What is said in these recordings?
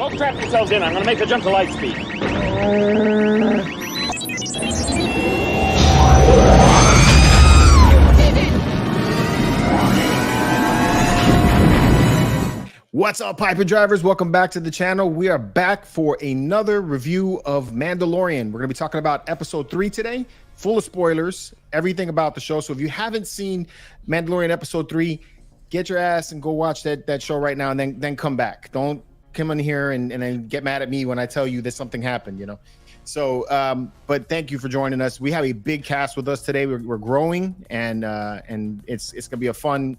Don't trap yourselves in. I'm going to make the jump to lightspeed. What's up, Hyperdrivers? Welcome back to the channel. We are back for another review of Mandalorian. We're going to be talking about episode 3 today, full of spoilers, everything about the show. So if you haven't seen Mandalorian episode 3, get your ass and go watch that show right now, and then come back. Don't come in here and then get mad at me when I tell you that something happened, you know. So, but thank you for joining us. We have a big cast with us today. We're growing, and it's gonna be a fun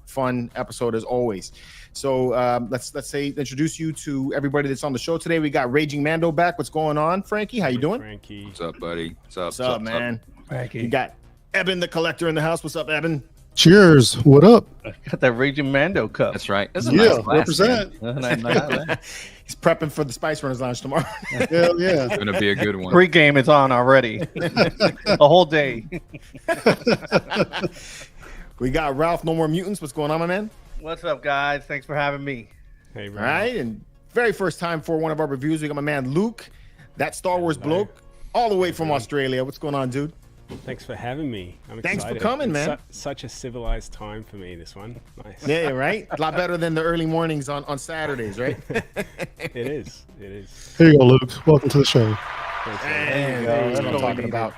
episode as always. So let's introduce you to everybody that's on the show today. We got Raging Mando back. What's going on, Frankie? How you doing? Frankie, what's up, buddy? What's up, man? Frankie. You got Eben the Collector in the house. What's up, Eben? Cheers. What up? Got that Raging Mando cup. That's right. That's a Yeah, nice glass, represent. He's prepping for the Spice Runners Lounge tomorrow. Hell yeah. It's gonna be a good one. Pre-game is on already. A whole day. We got Ralph, No More Mutants. What's going on, my man? What's up, guys? Thanks for having me. hey, All right, and very first time for one of our reviews, we got my man Luke, that Star Wars bloke, all the way from Australia. What's going on, dude? Thanks for having me. I'm Thanks for excited. coming, It's man. Such a civilized time for me, this one. Nice. Yeah, right. A lot better than the early mornings on Saturdays, right? It is. It is. Here you go, Luke. Welcome to the show. Thanks, There you go. go. That's That's what I'm what we talking needed. about.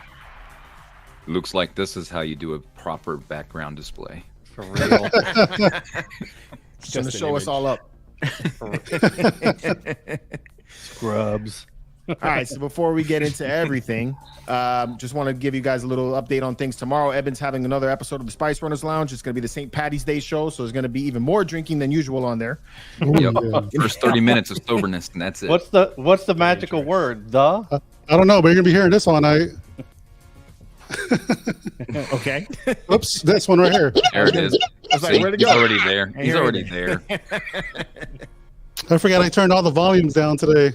Looks like this is how you do a proper background display. For real. Just gonna an show us image. all up. Scrubs. All right, so before we get into everything, just want to give you guys a little update on things. Tomorrow, Eben's having another episode of the Spice Runners Lounge. It's going to be the St. Patty's Day show, so there's going to be even more drinking than usual on there. Yep. Yeah. First 30 minutes of soberness, and that's it. What's the magical word? The? I don't know, but you're going to be hearing this all night. Okay. Oops, this one right here. There it is. I was like, See, where'd it he's go? already there. I He's hear it. already there. I forgot I turned all the volumes down today.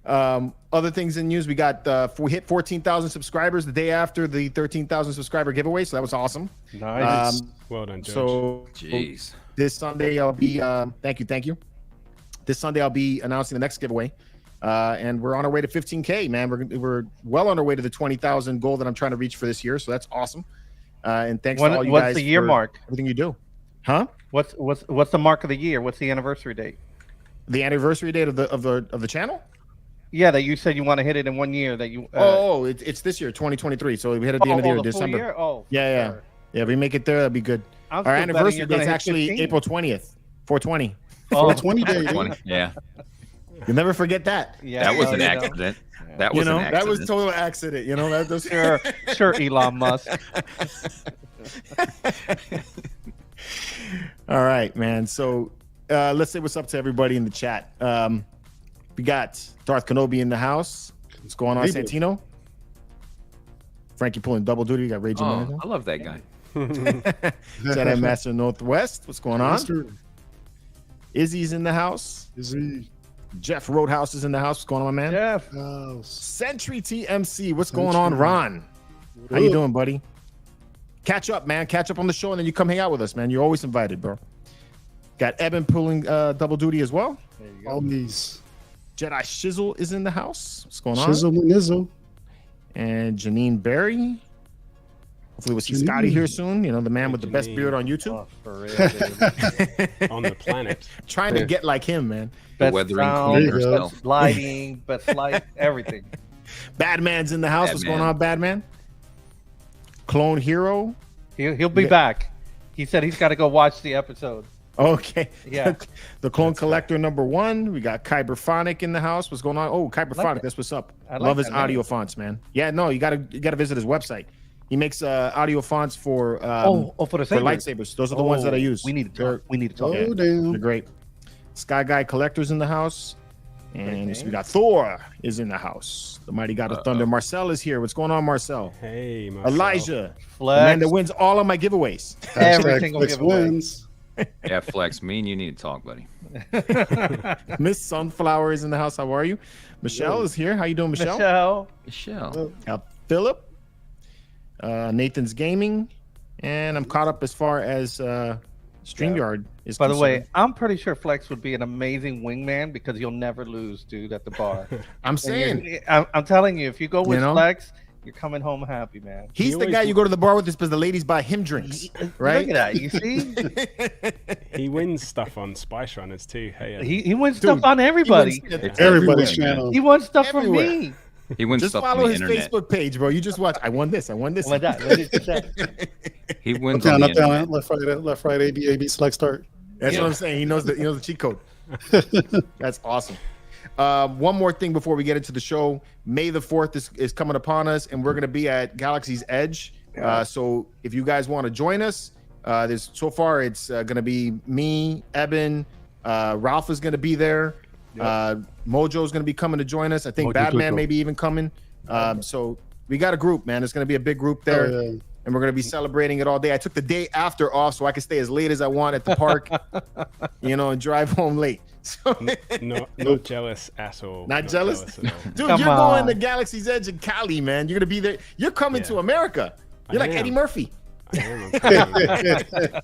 Other things in news, we hit 14,000 subscribers the day after the 13,000 subscriber giveaway, so that was awesome. Nice. Well done, George. So Jeez. this Sunday I'll be thank you. This Sunday I'll be announcing the next giveaway. And we're on our way to 15K, man. We're well on our way to the 20,000 goal that I'm trying to reach for this year, so that's awesome. And thanks to all you guys. What's the year for mark? everything you do. Huh? What's the mark of the year? What's the anniversary date? The anniversary date of the channel? Yeah, that you said you want to hit it in 1 year. That you. It's this year, 2023. So we hit at the end of the year, full December. year? Oh, Yeah. If we make it there, that'd be good. I'm Our still betting anniversary you're date gonna is hit actually 15. April 20th, 420. Oh, 20 days. 20. Yeah. You'll never forget that. yeah. That was no, an you know. accident. That was You know, an accident. that was total accident. You know, that was Sure, Elon Musk. All right, man. So let's say what's up to everybody in the chat. We got Darth Kenobi in the house. What's going on, Hey, Santino? Frankie pulling double duty. You got Raging Oh, Mando. I love that guy. Jedi Master Northwest. What's going on? Master, Izzy's in the house. is he? Jeff Roadhouse is in the house. What's going on, my man? Jeff. Sentry TMC. What's going on, Ron? How you doing, buddy? Catch up, man. Catch up on the show, and then you come hang out with us, man. You're always invited, bro. Got Eben pulling double duty as well. There you go. All these. Jedi Shizzle is in the house. What's going on? Shizzle and Nizzle. And Janine Berry. Hopefully we'll see Janine. Scotty here soon. You know, the man with the best Janine. beard on YouTube. Oh, for real, dude. On the planet. Trying to get like him, man. The Best weathering sound, queen There you go. herself. best lighting, best light, everything. Badman's in the house. What's going on, Badman? Clone Hero. He'll be Yeah. back. He said he's got to go watch the episode. Okay. Yeah. The Clone Collector #1. We got Kyberphonic in the house. What's going on? Oh, Kyberphonic. that. That's what's up. I like Love his that audio name. fonts, man. Yeah, no, you gotta visit his website. He makes audio fonts for For the for lightsabers. Those are the ones that I use. We need to They're- talk. We need to talk. Yeah. Oh, They're damn. great. Sky Guy Collector's in the house. And Okay. we got Thor is in the house. The Mighty God of Thunder. Marcel is here. What's going on, Marcel? Hey, Marcel. Elijah. The Flex. man that wins all of my giveaways. Every Hashtag single Flex giveaway. wins. Yeah, Flex, me and you need to talk, buddy. Miss Sunflower is in the house. How are you? Michelle is here. How you doing, Michelle? Michelle. Michelle. Philip. Nathan's Gaming. And I'm caught up as far as StreamYard is. By the way, concerned. I'm pretty sure Flex would be an amazing wingman because you'll never lose, dude, at the bar. I'm And saying I'm telling you, if you go with know? Flex, you're coming home happy, man. he's the always- guy you go to the bar with because the ladies buy him drinks, right? Look at that. You see, He wins stuff on Spice Runners too. Hey, he wins Dude, stuff on everybody. Everybody's Everywhere, channel. He wants stuff Everywhere. from me. He wins Just stuff follow on the his internet. Facebook page, bro. You just watch. I won this. I won this. Oh my God, what did you say? He wins Up on down, the up internet. down, left, right, A, B, select, start. That's what I'm saying. He knows the cheat code. That's awesome. One more thing before we get into the show. May the 4th is coming upon us, and we're going to be at Galaxy's Edge. So if you guys want to join us, there's so far it's going to be me, Eben, Ralph is going to be there. Mojo's going to be coming to join us. I think Mojo Batman Tuco. may be even coming. So we got a group, man. It's going to be a big group there. Oh, yeah. And we're going to be celebrating it all day. I took the day after off so I can stay as late as I want at the park, and drive home late. So, Not jealous at all. not jealous? at all. Dude, Come you're going on. to Galaxy's Edge in Cali, man. You're going to be there. You're coming to America. You're like am. Eddie Murphy. I am, I'm coming.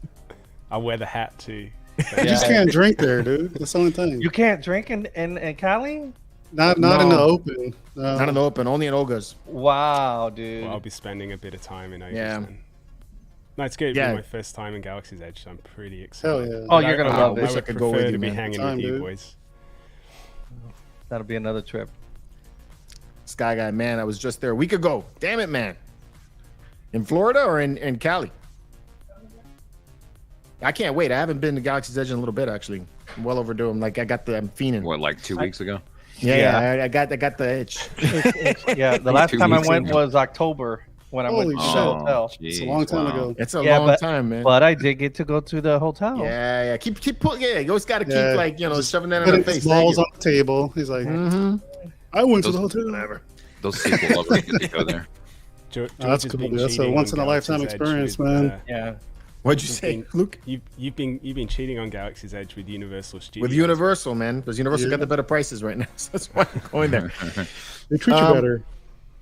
I'll wear the hat too. You just can't drink there, dude. That's the only thing. You can't drink in Cali? Not in No. the open. No. Not in the open, only in Olga's. Wow, dude. Well, I'll be spending a bit of time in Asia. Yeah. Then. No, it's good. Yeah. It'll be my first time in Galaxy's Edge, so I'm pretty excited. Hell yeah. Oh, you're gonna I love I it. Wish I would could go prefer with you, to be man. hanging Time, with you dude. boys. That'll be another trip. Sky Guy, man, I was just there a week ago. Damn it, man. In Florida or in Cali? I can't wait. I haven't been to Galaxy's Edge in a little bit, actually. I'm well overdue. I'm fiending. What, like 2 weeks ago? Yeah, I got the itch. Yeah, the last 2 time I weeks went ago. was October when I went Holy to shit. the hotel. It's a long time ago. It's a Yeah, long but- time, man. But I did get to go to the hotel. Yeah. Keep pulling. Yeah, you always got to keep Yeah. shoving that in Putting our face. his balls on the table. He's like, Mm-hmm. I went to the Those- hotel. Whatever. Those sequel lovers get to go there. George that's has cool, been dude. That's a cheating once on in a lifetime Galaxy's Edge experience, with, man. Yeah. What'd you say, Luke? You've been cheating on Galaxy's Edge with Universal Studios. With Universal, man, because Universal got the better prices right now. So that's why I'm going there. They treat you better.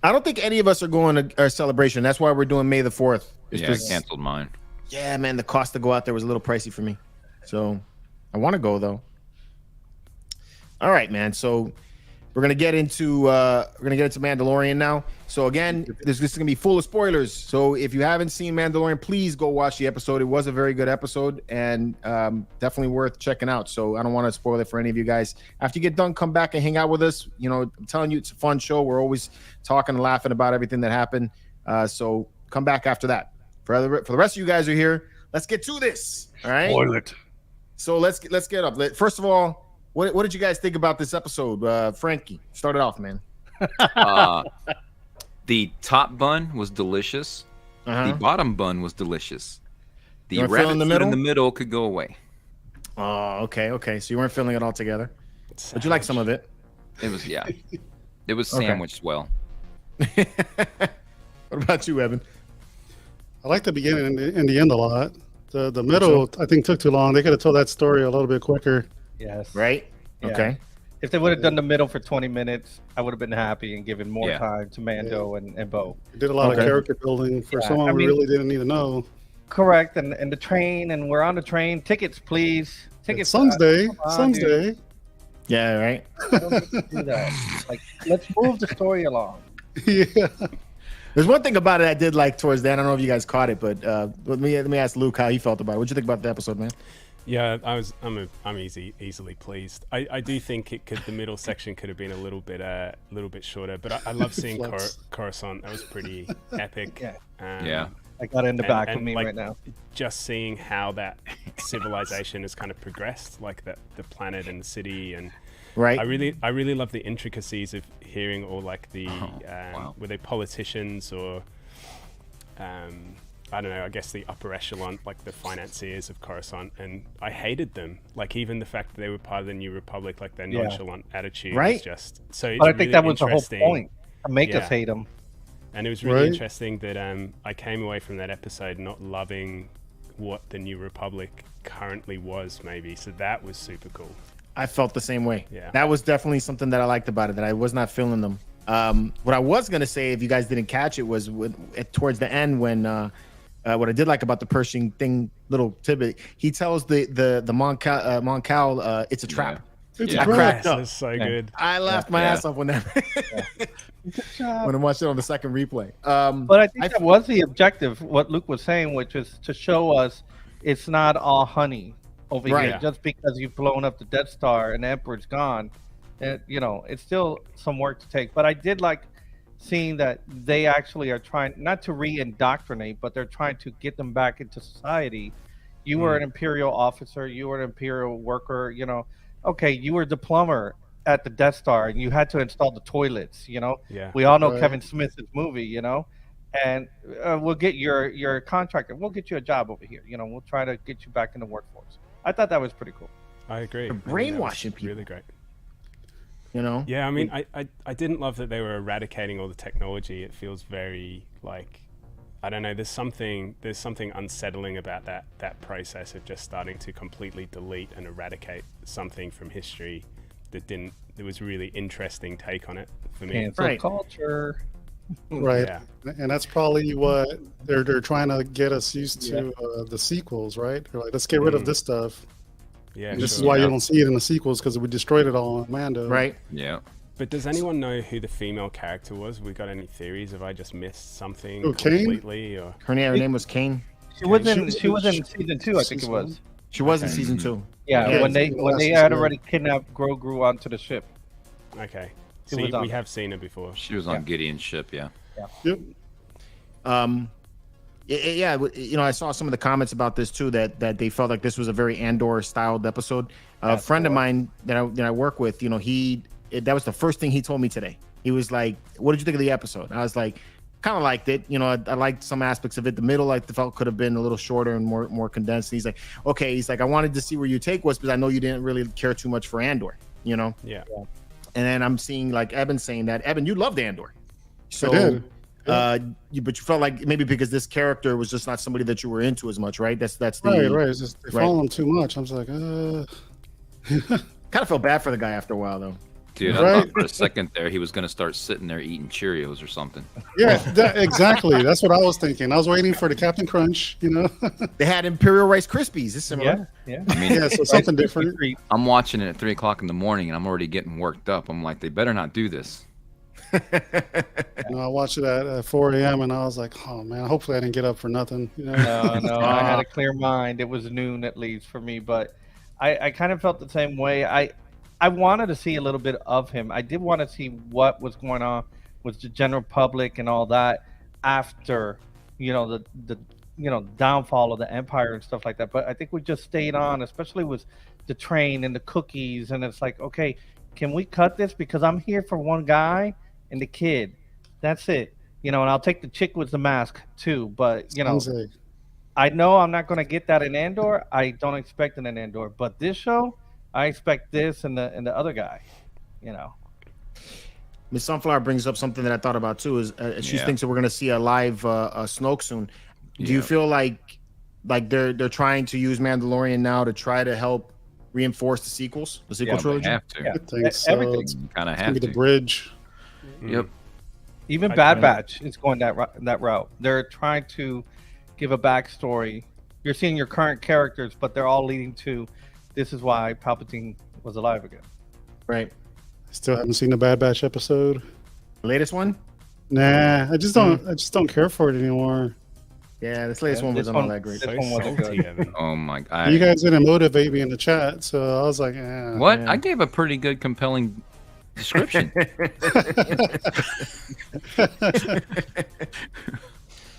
I don't think any of us are going to our celebration. That's why we're doing May the 4th. It's Yeah, I just- canceled mine. Yeah, man, the cost to go out there was a little pricey for me. So I want to go though. All right, man. So we're gonna get into Mandalorian now. So again, this is gonna be full of spoilers. So if you haven't seen Mandalorian, please go watch the episode. It was a very good episode and definitely worth checking out. So I don't want to spoil it for any of you guys. After you get done, come back and hang out with us. I'm telling you, it's a fun show. We're always talking and laughing about everything that happened. So come back after that. For the rest of you guys who are here, let's get to this. All right. Spoil it. So let's get up. First of all, what did you guys think about this episode? Frankie, start it off, man. The top bun was delicious. Uh-huh. The bottom bun was delicious. The You weren't feeling rabbit the foot middle? in the middle could go away. Oh, okay. So you weren't feeling it all together, but you like some of it. It was It was Okay. sandwiched well. What about you, Evan? I like the beginning and the end a lot. The middle, I think, took too long. They could have told that story a little bit quicker. Yes. Right? Yeah. Okay. If they would have done the middle for 20 minutes, I would have been happy and given more Yeah. time to Mando and Bo. They did a lot Okay. of character building for Yeah, someone I we mean- really didn't need to know. Correct. And the train, and we're on the train. Tickets, please. Tickets. It's Sun's Day. come on, Sun's dude. Day. Yeah. Right. I don't get to do that. Like, let's move the story along. Yeah. There's one thing about it I did like towards the end. I don't know if you guys caught it, but let me ask Luke how he felt about it. What'd you think about the episode, man? Yeah, I'm easily pleased. I do think the middle section could have been a little bit shorter, but I love seeing Flex. Coruscant. That was pretty epic. Yeah. Yeah. I got it in the back of and, me like, right now. Just seeing how that civilization has kind of progressed, like the planet and the city, and Right. I really love the intricacies of hearing all like the wow. were they politicians or I don't know, I guess the upper echelon, like the financiers of Coruscant, and I hated them. Like even the fact that they were part of the New Republic, like their Yeah. nonchalant attitude Right. was just so. It's But I think really that was the whole interesting. point. To make Yeah. us hate them. And it was really Right. interesting that I came away from that episode not loving what the New Republic currently was, maybe. So that was super cool. I felt the same way. Yeah. That was definitely something that I liked about it, that I was not feeling them. What I was going to say, if you guys didn't catch it, was towards the end when what I did like about the Pershing thing, little tidbit, he tells the Moncal, it's a trap. It's Yeah. I cracked That's up. so good. I laughed my Yeah. ass off when that when I watched it on the second replay. But I think that was the objective, what Luke was saying, which is to show us it's not all honey over Right. here. Just because you've blown up the Death Star and the Emperor's gone, it's still some work to take. But I did like seeing that they actually are trying not to re-indoctrinate, but they're trying to get them back into society. You were an Imperial officer, you were an Imperial worker, okay, you were the plumber at the Death Star and you had to install the toilets, Yeah. we all know Right. Kevin Smith's movie, and we'll get your contractor, we'll get you a job over here, we'll try to get you back in the workforce. I thought that was pretty cool. I agree. They're I think that was brainwashing people. Really great. Yeah, I mean, I didn't love that they were eradicating all the technology. It feels very like, I don't know. There's something unsettling about that process of just starting to completely delete and eradicate something from history that was a really interesting take on it for me. Cancel Right. culture. Right. Yeah. And that's probably what they're trying to get us used to the sequels, right? They're like, let's get rid of this stuff. Yeah. And this is sure. why you don't see it in the sequels because we destroyed it all on Mando. right. Yeah. But does anyone know who the female character was? We got any theories? Have I just missed something Oh, Kane? completely? Or Her name was Kane. She was in She- season 2, I think it was. She was in season 2. Yeah, Yeah, when they it's- when they it's- had already kidnapped Grogu onto the ship. okay, She see, was on we there. have seen her before. She was on Gideon's ship. Yeah. Yep. I saw some of the comments about this too, that they felt like this was a very Andor styled episode. A friend of mine that I work with, that was the first thing he told me today. He was like, "What did you think of the episode?" I was like, "Kind of liked it. I liked some aspects of it. The middle, like, the felt could have been a little shorter and more condensed." And he's like, "Okay." He's like, "I wanted to see where your take was because I know you didn't really care too much for Andor." Yeah. And then I'm seeing like Evan saying that Evan, you loved Andor, so did. but you felt like maybe because this character was just not somebody that you were into as much, right? That's the Right. It's just, they follow him too much. I'm just like, Kind of felt bad for the guy after a while though. Dude, I Right. thought for a second there he was going to start sitting there eating Cheerios or something. yeah, exactly. That's what I was thinking. I was waiting for the Captain Crunch, They had Imperial Rice Krispies. It's similar. Yeah. I mean, Yeah, so something different. I'm watching it at 3 o'clock in the morning and I'm already getting worked up. I'm like, they better not do this. I watched it at 4 a.m. and I was like, oh man, hopefully I didn't get up for nothing. No, I had a clear mind. It was noon at least for me, but I kind of felt the same way. I wanted to see a little bit of him. I did want to see what was going on with the general public and all that after, the downfall of the Empire and stuff like that. But I think we just stayed on, especially with the train and the cookies. And it's like, okay, can we cut this? Because I'm here for one guy and the kid. That's it. And I'll take the chick with the mask too. But, Sansa. I know I'm not going to get that in Andor. I don't expect it in Andor. But this show, I expect this and the other guy, Miss Sunflower brings up something that I thought about too. Is she Yeah. thinks that we're going to see a live Snoke soon. Do you Yeah. feel like they're trying to use Mandalorian now to try to help reinforce the sequel They trilogy? have to. Yeah. I think so. Everything. It's Kind of gonna have be the to. bridge. Yep. Even I- Bad I- Batch is going that route. They're trying to give a backstory. You're seeing your current characters, but they're all leading to this is why Palpatine was alive again. Right. Still haven't seen the Bad Batch episode. The latest one? Nah, I just don't care for it anymore. Yeah, this latest Yeah, one this wasn't all one- that great. this So one wasn't salty, good. Evan. Oh my God. You guys didn't motivate me in the chat, so I was like, What? Yeah. I gave a pretty good, compelling description.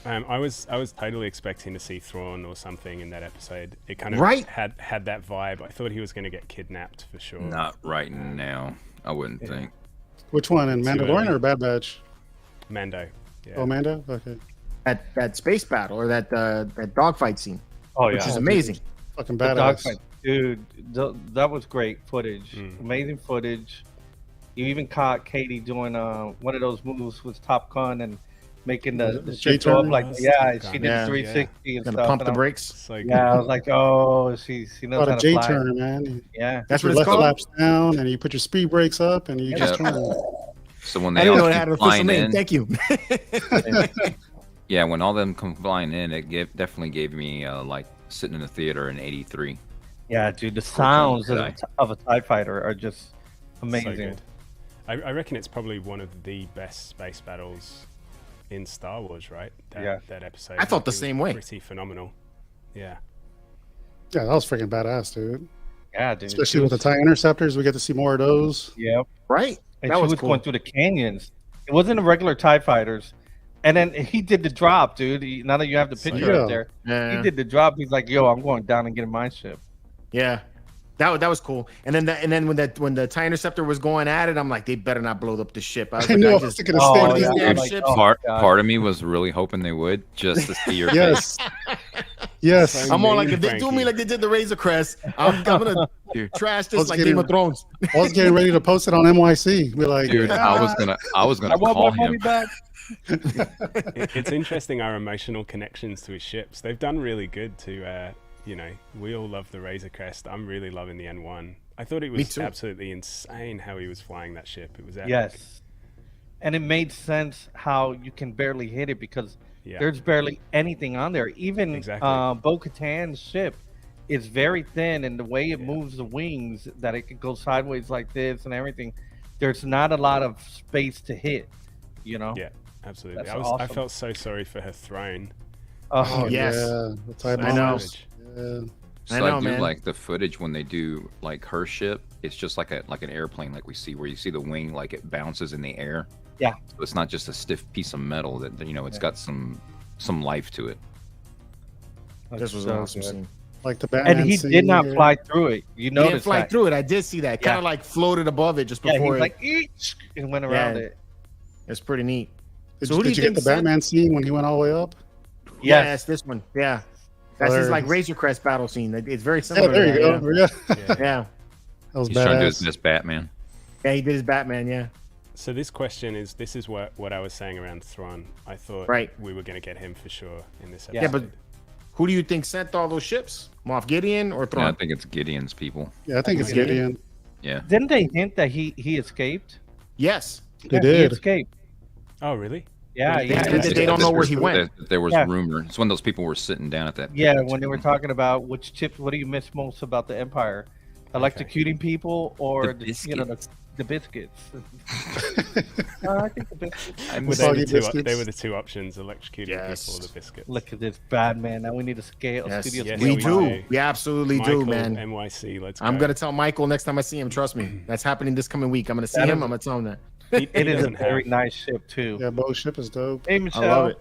I was totally expecting to see Thrawn or something in that episode. It kind of Right. had that vibe. I thought he was going to get kidnapped for sure. Not right now. I wouldn't think. Which one? In Too Mandalorian early. or Bad Batch? Mando. Yeah. Oh, Mando? Okay. That space battle or that dogfight scene, Oh which is amazing. Fucking The badass. dogfight. Dude, that was great footage. Mm. Amazing footage. You even caught Katie doing one of those moves with Top Gun and making the shit go up J-turn? like That's yeah, Top she Gun. did Yeah. 360 and Gonna stuff. pump and the I'm- brakes. So good. Yeah, I was like, oh, she knows Called how a to fly. J-turn, man. Yeah, That's Your what it's left called. laps down, and you put your speed brakes up, and you just Yeah. turn. So when I they didn't know all it had an keep official flying name. in, Thank you. Yeah, when all them come flying in, definitely gave me like sitting in the theater in '83. Yeah, dude, the sounds did of a TIE fighter are just So amazing. good. I reckon it's probably one of the best space battles in Star Wars, right? That episode. I felt the It was same way. Pretty phenomenal. Yeah. Yeah, that was freaking badass, dude. Yeah, dude. Especially with the TIE interceptors, we get to see more of those. Yeah. Right? And That she was was cool. going through the canyons. It wasn't a regular TIE fighters. And then he did the drop, dude. Now that you have the picture Yeah. up there, Yeah. he did the drop. He's like, "Yo, I'm going down and getting my ship." Yeah. That was cool. And then when the TIE interceptor was going at it, I'm like, they better not blow up the ship. I was I like, know. I I was just thinking the Oh, same one of these yeah, thing. damn like, ships. oh. God. Part of me was really hoping they would, just to see your face. Yes. Yes. So I'm all like, mean, if they do me Frankie. like they did the Razor Crest, I'm gonna trash this was like getting- Game of Thrones. I was getting ready to post it on NYC. Be like, Dude, I was gonna I want call my money him. back. It's interesting our emotional connections to his ships. They've done really good to, we all love the Razor Crest. I'm really loving the N1. I thought it Me was too. absolutely insane how he was flying that ship. It was epic. Yes. And it made sense how you can barely hit it because Yeah. there's barely anything on there. Even Exactly. Bo-Katan's ship is very thin, and the way it Yeah. moves the wings, that it could go sideways like this and everything, there's not a lot of space to hit, you know? Yeah, absolutely. That's I awesome. felt so sorry for her throne. Oh, oh, yes. yeah. The TIE I know. bombers. Yeah. So I I, know, do man. like the footage when they do like her ship. It's just like an airplane, like we see, where you see the wing like it bounces in the air. Yeah. So it's not just a stiff piece of metal that it's got some life to it. This was an awesome scene. Like the Batman And he scene, did not yeah. fly through it. You He didn't noticed fly that. through it. I did see that. Kind Yeah. of like floated above it just Yeah, before he's it. like, "Eesh," and went around Yeah. it. It's pretty neat. Did, So who do did you you think get the sent- Batman scene when he went all the way up? Yeah, Yes. it's this one. Yeah. That's his like Hilarious. Razor Crest battle scene. It's very Yeah, similar. there you to go. that, Yeah. Yeah. Yeah. That was He's trying to do his badass. best Batman. Yeah, he did his Batman. Yeah. So this is what I was saying around Thrawn. I thought Right. we were going to get him for sure in this episode. Yeah, but who do you think sent all those ships? Moff Gideon or Yeah, I Thrawn? think it's Gideon's people. Yeah, I think it's Okay. Gideon. Yeah. Didn't they hint that he escaped? Yes. They He did. escaped. Oh, really? Yeah, They- yeah. they don't know where he went. There was Yeah. rumor. It's when those people were sitting down at that. Yeah, when they were talking about which chips, what do you miss most about the Empire? Electrocuting people or The the biscuits? I think the biscuits. I Well, miss they, were Soggy the biscuits. they were the two options: electrocuting Yes. people or the biscuits. Look at this bad man. Now we need a scale. Yes, Studio yes, we scale. we do. do. We absolutely Michael, do, man. NYC, let's go. I'm gonna tell Michael next time I see him. Trust me, that's happening this coming week. I'm gonna see That him. is- I'm gonna tell him that. He It is a doesn't very have- nice ship too. Yeah, Bo's ship is dope. Hey I Michelle. love it.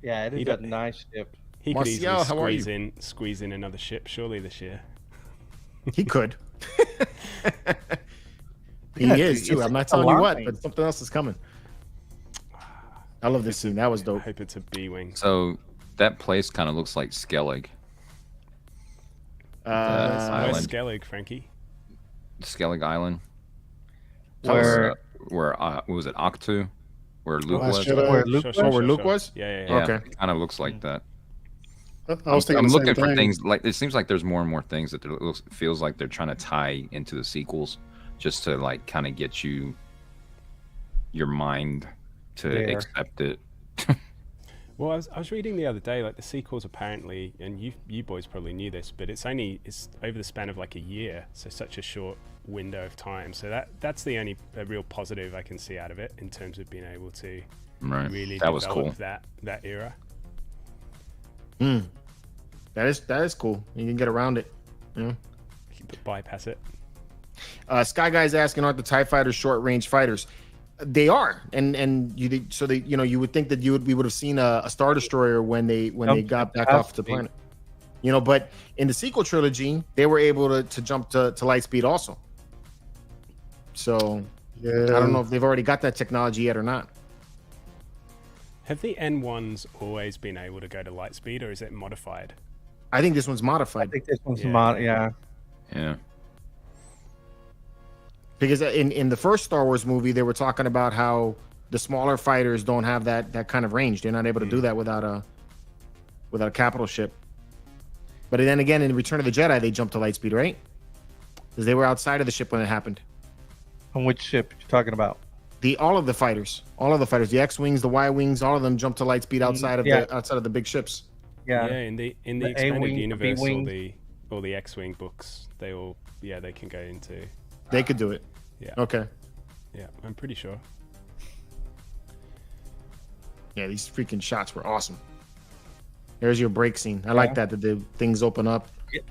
Yeah, it He is a don't- nice ship. He could easily Marcial, how are squeeze in another ship surely this year. He could. He Yeah, is dude, too. it's I'm not a telling you what, line. but something else is coming. I love this scene. That was I dope. hope it's a B-wing. So that place kind of looks like Skellig. Where's Island. Skellig, Frankie? Skellig Island. Where Where what was it? Octu, where Luke Last was. Jedi. Where Luke Oh, where Luke was? Yeah. Yeah, Okay. it kind of looks like that. I was thinking I'm the looking same for thing. things like it seems like there's more and more things that feels like they're trying to tie into the sequels, just to like kind of get your mind to There. accept it. Well, I was reading the other day, like the sequels apparently, and you boys probably knew this, but it's over the span of like a year, so such a short window of time. So that's the only real positive I can see out of it in terms of being able to Right. really That was develop cool. that era. That is cool. You can get around it. Yeah. Bypass it. Sky Guy's asking, aren't the TIE fighters short range fighters? They are, and you would think that we would have seen a Star Destroyer when they got back off the planet. But in the sequel trilogy, they were able to jump to light speed also. So Yeah. I don't know if they've already got that technology yet or not. Have the N1s always been able to go to light speed, or is it modified? I think this one's I modified think this one's Yeah. yeah. Yeah. because in the first Star Wars movie, they were talking about how the smaller fighters don't have that kind of range. They're not able to do that without a capital ship. But then again, in Return of the Jedi, they jumped to light speed, right? Because they were outside of the ship when it happened. On which ship you talking about? all of the fighters, the X-wings, the Y-wings, all of them jump to light speed outside of the big ships. Yeah. in the expanded A-wing, universe, B-wing. all the X-wing books, they can go into. They could do it. Yeah. Okay. Yeah, I'm pretty sure. Yeah, these freaking shots were awesome. There's your break scene. I like that the things open up.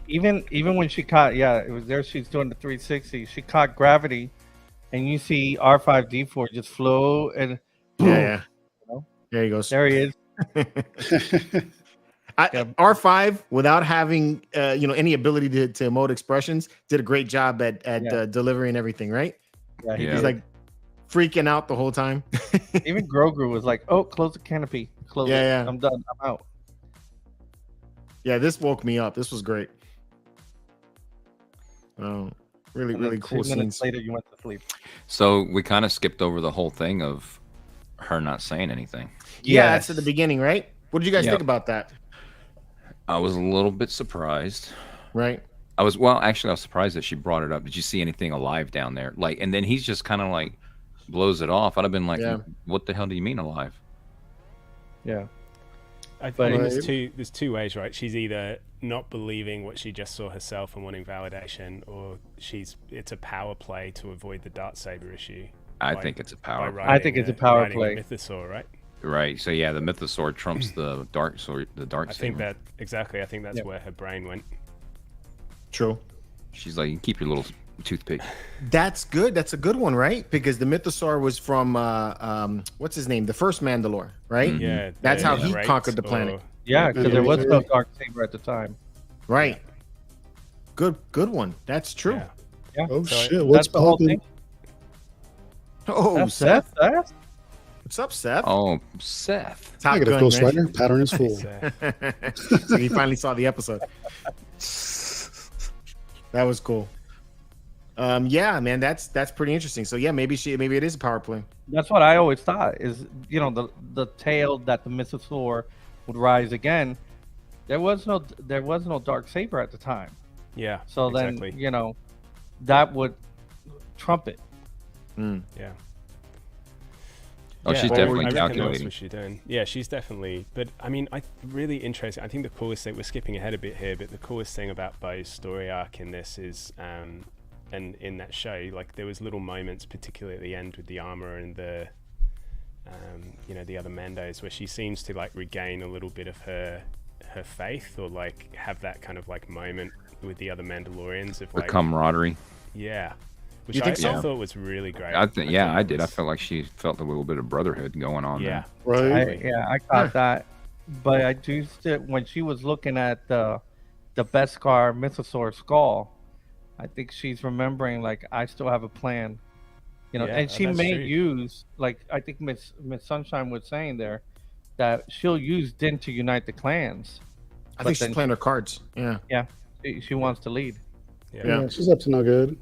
Even when she caught, it was there. She's doing the 360. She caught gravity, and you see R5D4 just flow and Yeah. You know? There he goes. There he is. R5, without having any ability to emote expressions, did a great job at delivering everything. Right? Yeah, He's like freaking out the whole time. Even Grogu was like, "Oh, close the canopy. Close it. Yeah. I'm done. I'm out." Yeah, this woke me up. This was great. Oh, really, And really then cool 2 minutes scenes. later, you went to sleep. So we kind of skipped over the whole thing of her not saying anything. Yeah, that's at the beginning, right? What did you guys Yep. think about that? I was a little bit surprised. Right? I was surprised that she brought it up. Did you see anything alive down there? Like, and then he's just kind of like blows it off. I'd have been like, what the hell do you mean alive? Yeah. I But- mean, there's two ways, right? She's either not believing what she just saw herself and wanting validation, or it's a power play to avoid the dartsaber issue. I think it's a power. by I think it's a power riding play. Mythosaur, right? Right. So yeah, the mythosaur trumps the dark sword. The dark I think saber. I think that's where her brain went. True. She's like, you keep your little toothpick. That's good. That's a good one, right? Because the Mythosaur was from what's his name? The first Mandalore, right? Mhm. Yeah, That's how he Wraiths conquered the or- planet. Yeah, because there was no dark saber at the time. Right. Good one. That's true. Yeah. Yeah. Oh So shit! What's That's the whole behind? thing. Oh, That's Seth. Seth. What's up, Seth? Oh, Seth. Top Negative gun, Ghost man. Rider. Pattern is full. So he finally saw the episode. That was cool. Yeah, man, that's pretty interesting. So yeah, maybe it is a power play. That's what I always thought is, the tale that the Mythosaur would rise again. There was no dark saber at the time. Yeah. So exactly. then, that would trump it. Yeah. Oh, Yeah, she's I definitely reckon that's calculating. what she's doing. Yeah, she's definitely. But I mean, really interesting. I think the coolest thing, we're skipping ahead a bit here, but the coolest thing about Bo's story arc in this is, and in that show, like there was little moments, particularly at the end with the armor and the, the other Mandos, where she seems to like regain a little bit of her faith, or like have that kind of like moment with the other Mandalorians of The like camaraderie. yeah. Which You think I so? thought was really great. I think I it did. I was- felt like she felt a little bit of brotherhood going on yeah. Right. I caught that, but I do still, when she was looking at the Beskar Mythosaur skull, I think she's remembering like I still have a plan, Yeah, and she that's may true. use, like I think Miss Sunshine was saying there, that she'll use Din to unite the clans. I But think she's then- playing her cards. Yeah. Yeah, she wants to lead. Yeah. Yeah, she's up to no good.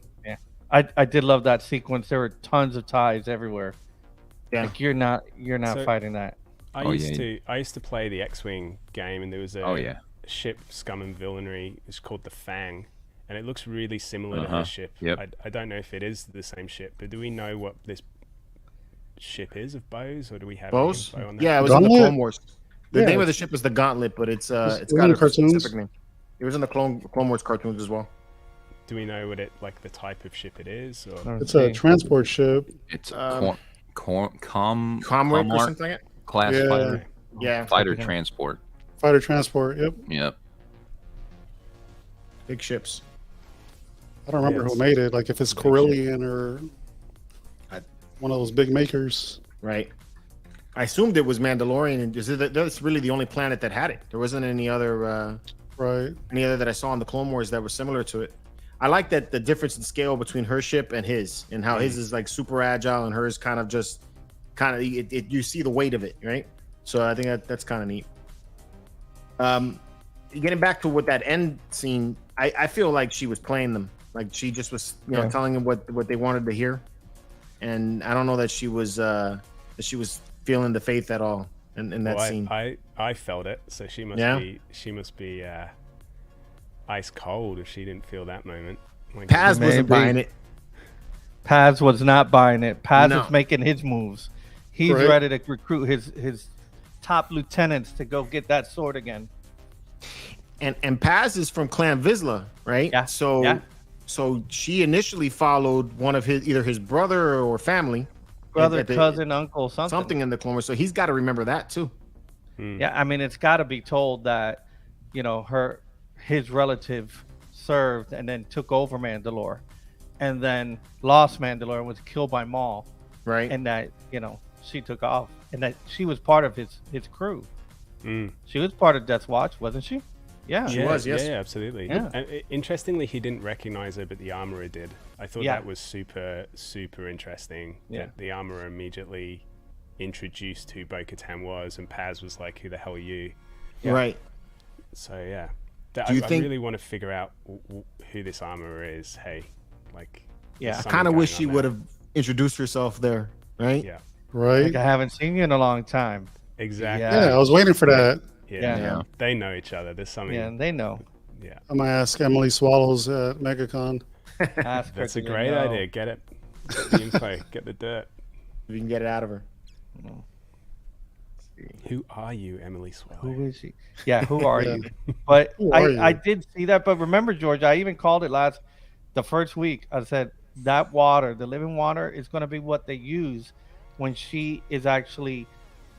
I did love that sequence. There were tons of ties everywhere. Yeah. Like you're not So- fighting that. I Oh, used yeah. to play the X-wing game, and there was a Oh, yeah. ship, Scum and Villainy. It's called the Fang, and it looks really similar to Uh-huh. her ship. Yep. I don't know if it is the same ship, but do we know what this ship is of Bo's, or do we have any Bows? info on that? Yeah, it was in the Gauntlet? Clone Wars. The Yeah. name of the ship is the Gauntlet, but it's It's got in a the cartoons. specific name. It was in the Clone Wars cartoons as well. Do we know what the type of ship it is? Or It's a transport ship. It's Comrade or Comart something like that? class Yeah. fighter, Yeah, fighter transport. Fighter transport. Yep. Yep. big ships. I don't remember Yeah, who made it. Like if it's big Corellian or I- one of those big makers. Right. I assumed it was Mandalorian, and that's really the only planet that had it. There wasn't any other Right. that I saw in the Clone Wars that were similar to it. I like that the difference in scale between her ship and his, and how his is like super agile and hers kind of you see the weight of it, right? So I think that's kind of neat. Getting back to what that end scene, I feel like she was playing them, like she just was, telling them what they wanted to hear, and I don't know that she was feeling the faith at all in that Well, scene. I felt it, so she must be ice cold if she didn't feel that moment. Like, Paz wasn't Maybe. buying it. Paz was not buying it. Paz No. is making his moves. He's Right. ready to recruit his top lieutenants to go get that sword again. And Paz is from Clan Vizsla, right? Yeah, So yeah. so she initially followed one of his either his brother or family, Brother, at the- cousin, uncle, something. in the Clone Wars. So he's got to remember that too. Yeah, I mean, it's got to be told that, his relative served and then took over Mandalore, and then lost Mandalore and was killed by Maul, Right. and that she took off, and that she was part of his crew. She was part of Death Watch, wasn't she? Yeah. She was, yes. Yeah, absolutely. Yeah. Interestingly, he didn't recognize her, but the armorer did. I thought Yeah. that was super, super interesting. Yeah. That the armorer immediately introduced who Bo-Katan was, and Paz was like, "Who the hell are you?" Yeah. Right. So yeah, Do you I think- really want to figure out who this armorer is. Hey, like, Yeah. there's I something kind of going wish on she there. would have introduced herself there, right? Yeah, Right? Like, I haven't seen you in a long time. exactly. Yeah, I was waiting for that. Yeah. Yeah. They know each other. There's something. Yeah, and they know. Yeah. I'm gonna ask Emily Swallows at MegaCon. Ask her That's a to great know. idea. Get it. Get the info. Get the dirt. If you can get it out of her. Who are you, Emily Swallow? Who is she? Yeah, who are Yeah. you? But Who are you? I did see that. But remember, George, I even called it the first week. I said that water, the living water, is going to be what they use when she is actually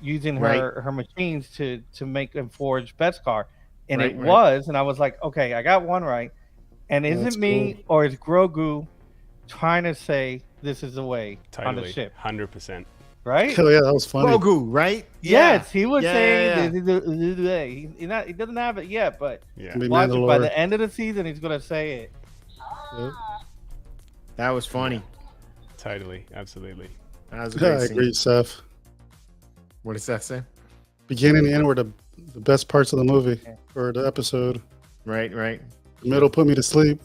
using her machines to make and forge Beskar. And Right, it right. was, and I was like, okay, I got one right. And is That's it me or is Grogu trying to say this is the way on the Totally. ship? 100%. Right? Hell yeah, that was funny. Grogu, right? Yes, he was Yeah, saying yeah, this is the way. He doesn't have it yet, but Yeah. Be watch it, by Mandalore. the end of the season, he's gonna say it. Yep. That was funny. Totally. Absolutely. That was a Yeah, great I scene. agree, Seth. What does that say? Beginning and end were the best parts of the movie or the episode. Right, right. The middle put me to sleep.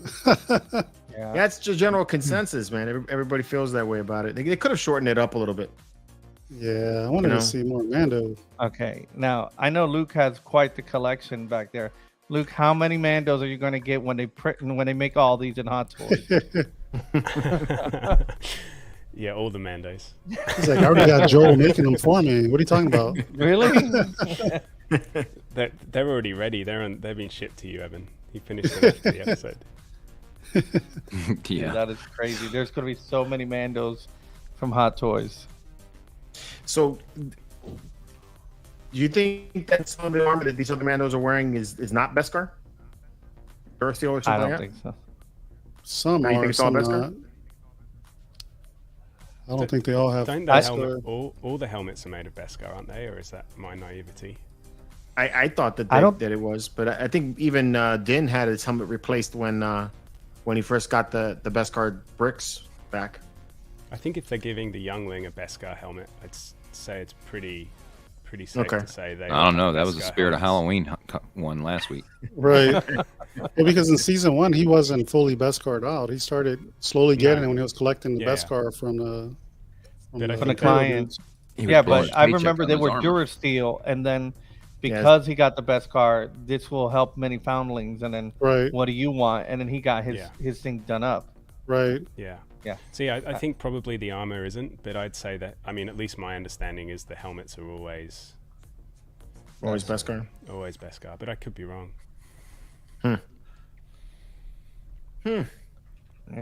Yeah. That's the general consensus, man. Everybody feels that way about it. They could have shortened it up a little bit. Yeah, I wanted You know? to see more Mando. Okay. Now I know Luke has quite the collection back there. Luke, how many Mandos are you gonna get when they make all these in Hot Toys? Yeah, all the Mandos. He's like, I already got Joel making them for me. What are you talking about? Really? They're already ready. They've been shipped to you, Evan. You finished them after the episode. Yeah. That is crazy. There's gonna be so many Mandos from Hot Toys. So, do you think that some of the armor that these other Mandos are wearing is not Beskar? Durasteel or I something don't like think so. Some Now you think are, it's all some Beskar? not. I don't think they all have. Don't Beskar. all the helmets are made of Beskar, aren't they? Or is that my naivety? I thought that I don't- that it was, but I think even Din had his helmet replaced when he first got the Beskar bricks back. I think if they're giving the youngling a Beskar helmet, I'd say it's pretty safe Okay. to say they. I don't know. are That was the Beskar Spirit of helmets. Halloween one last week. Right. Well, because in season 1 he wasn't fully Beskar out. He started slowly getting it when he was collecting the Yeah, yeah. Beskar from the But I From the think clients. He was Yeah, blowing his but I paycheck remember on they his were armor. Durasteel, and then because he got the Beskar, this will help many foundlings. And then Right, what do you want? And then he got Yeah. his thing done up. right. Yeah. Yeah. See, I think probably the armor isn't, but I'd say that. I mean, at least my understanding is the helmets are always Always Beskar. Beskar, but I could be wrong. And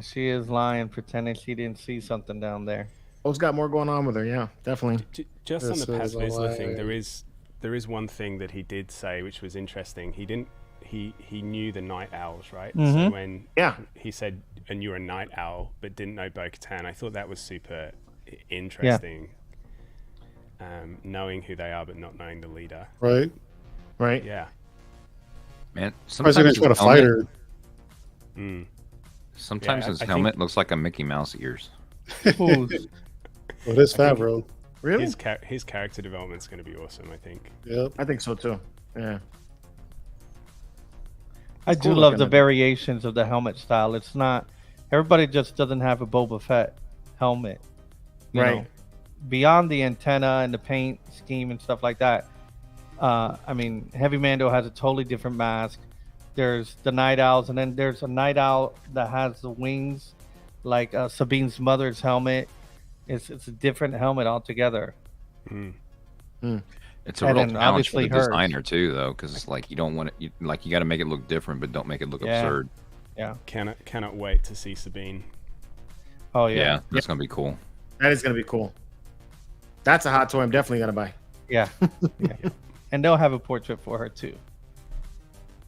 she is lying, pretending she didn't see something down there. O's got more going on with her. Yeah, definitely. Just on This the is Paz a Vizsla thing, lie. there is one thing that he did say which was interesting. He knew the night owls, right? So Mhm. when Yeah. he said, "And you're a night owl," but didn't know Bo-Katan, I thought that was super interesting. Knowing who they are, but not knowing the leader. Right. Right. Yeah. Man, I was gonna sometimes try to his fight helmet, her. Mm. sometimes Yeah, his I think- helmet looks like a Mickey Mouse ears. Who's- Well, it is I think- Favreau. Really? His character development's going to be awesome, I think. Yep. I think so too. Yeah. I cool do love looking the at it. variations of the helmet style. It's not everybody just doesn't have a Boba Fett helmet, you Right. know. Beyond the antenna and the paint scheme and stuff like that. I mean, Heavy Mando has a totally different mask. There's the night owls, and then there's a night owl that has the wings like Sabine's mother's helmet. It's a different helmet altogether. It's a And real then challenge for obviously the hers. designer too, though, because it's like you don't want it. You got to make it look different, but don't make it look absurd. Yeah. Cannot wait to see Sabine. Oh Yeah, yeah. that's gonna be cool. That is gonna be cool. That's a hot toy I'm definitely gonna buy. Yeah. Yeah. And they'll have a portrait for her too.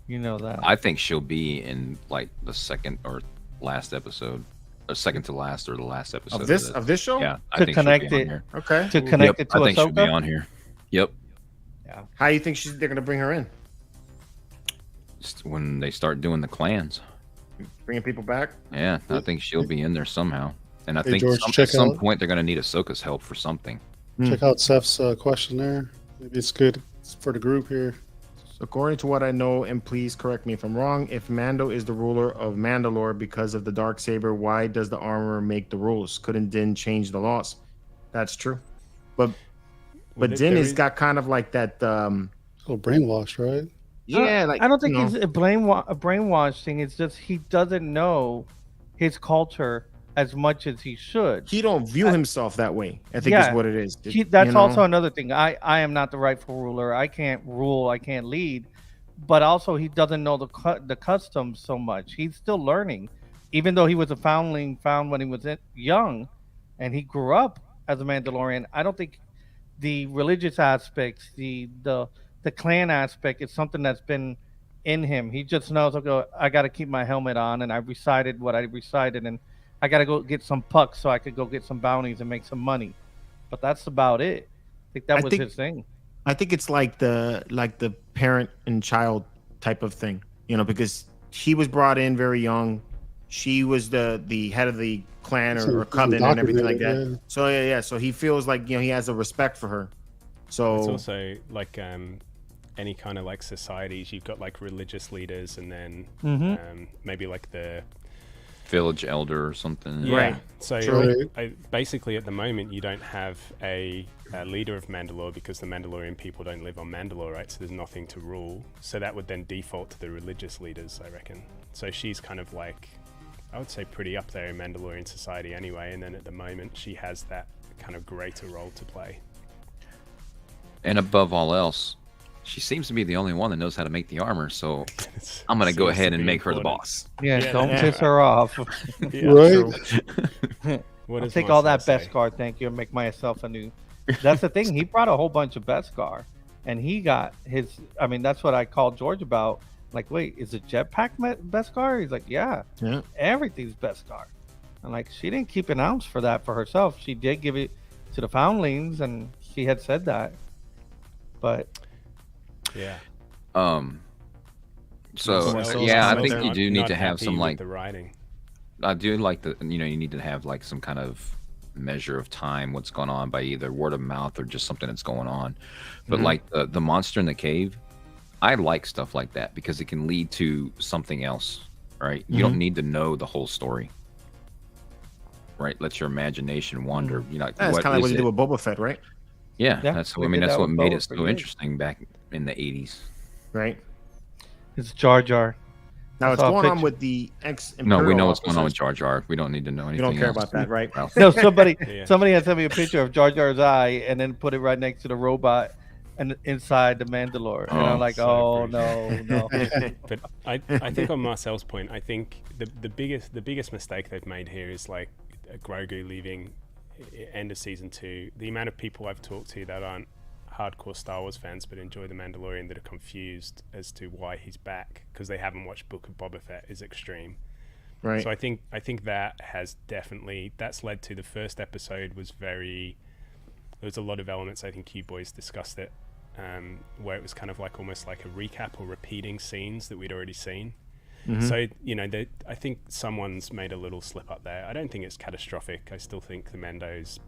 You know that. I think she'll be in like the second or last episode, or second to last, or the last episode Of this show? Yeah, I To think she'll connect be on it. here. Okay. To connect it to I think she'll be Ahsoka. on here. Yep. How do you think they're gonna bring her in? Just when they start doing the clans. Bringing people back? Yeah, I think she'll be in there somehow. And I Hey, think George, at check some out- point they're gonna need Ahsoka's help for something. Check out Seth's question there. Maybe it's good for the group here. According to what I know, and please correct me if I'm wrong, if Mando is the ruler of Mandalore because of the Darksaber, why does the armor make the rules? Couldn't Din change the laws? That's true. But Din has got kind of like that A little brainwashed, right? I don't think it's a brainwash thing. It's just he doesn't know his culture as much as he should. he don't view himself that way. I think Yeah. is what it is. That's also another thing. I am not the rightful ruler. I can't rule. I can't lead. But also, he doesn't know the customs so much. He's still learning, even though he was a foundling found when he was young, and he grew up as a Mandalorian. I don't think the religious aspects, the clan aspect, is something that's been in him. He just knows, okay, I got to keep my helmet on, and I recited what I recited, and I got to go get some pucks so I could go get some bounties and make some money. But that's about it. I think that was his thing. I think it's like the parent and child type of thing, because he was brought in very young. She was the head of the clan or coven and everything like that. Yeah. So yeah. So he feels like he has a respect for her. So It's also like any kind of like societies. You've got like religious leaders, and then maybe like the Village elder or something. yeah. Right. So Right. basically, at the moment, you don't have a leader of Mandalore because the Mandalorian people don't live on Mandalore, right? So there's nothing to rule. So that would then default to the religious leaders, I reckon. So she's kind of like, I would say, pretty up there in Mandalorian society anyway. And then at the moment, she has that kind of greater role to play. And above all else, she seems to be the only one that knows how to make the armor. So I'm gonna go Seems to ahead and be make her the important. boss. Yeah, Yeah, don't yeah. piss her off. Yeah. Right? What I'll does take all that Marcel say? Beskar, thank you, and make myself a new. That's the thing. He brought a whole bunch of Beskar, and he got his. I mean, that's what I called George about. Like, wait, is it jetpack Beskar? He's like, yeah, everything's Beskar. I'm like, she didn't keep an ounce for that for herself. She did give it to the foundlings, and she had said that. But Yeah. So Marcel's yeah, I comment think there. you do need Not to have happy some with like the writing. I do like you need to have like some kind of measure of time, what's going on by either word of mouth or just something that's going on. But like the monster in the cave, I like stuff like that because it can lead to something else, right? You don't need to know the whole story, right? Let your imagination wander. Like, that's what kind of like what is they it? did with Boba Fett, right? Yeah, Yeah, that's we I mean did that's that what with made Boba it for so years. interesting back in the 80s. Right. it's Jar Jar. Now I what's saw a going on picture. with the ex? No, we know what's going on with Jar Jar. We don't need to know anything. You don't care else. about that, right? Ralph. No, somebody Yeah. somebody had sent me a picture of Jar Jar's eye and then put it right next to the robot and inside the Mandalore. And I'm like, so oh pretty. no. But I think on Marcel's point, I think the biggest mistake they've made here is like Grogu leaving end of season 2. The amount of people I've talked to that aren't hardcore Star Wars fans but enjoy the Mandalorian that are confused as to why he's back because they haven't watched Book of Boba Fett is extreme. Right. So I think that has that's led to the first episode was very. There was a lot of elements. I think you boys discussed it, where it was kind of like almost like a recap or repeating scenes that we'd already seen. So I think someone's made a little slip up there. I don't think it's catastrophic. I still think the Mando's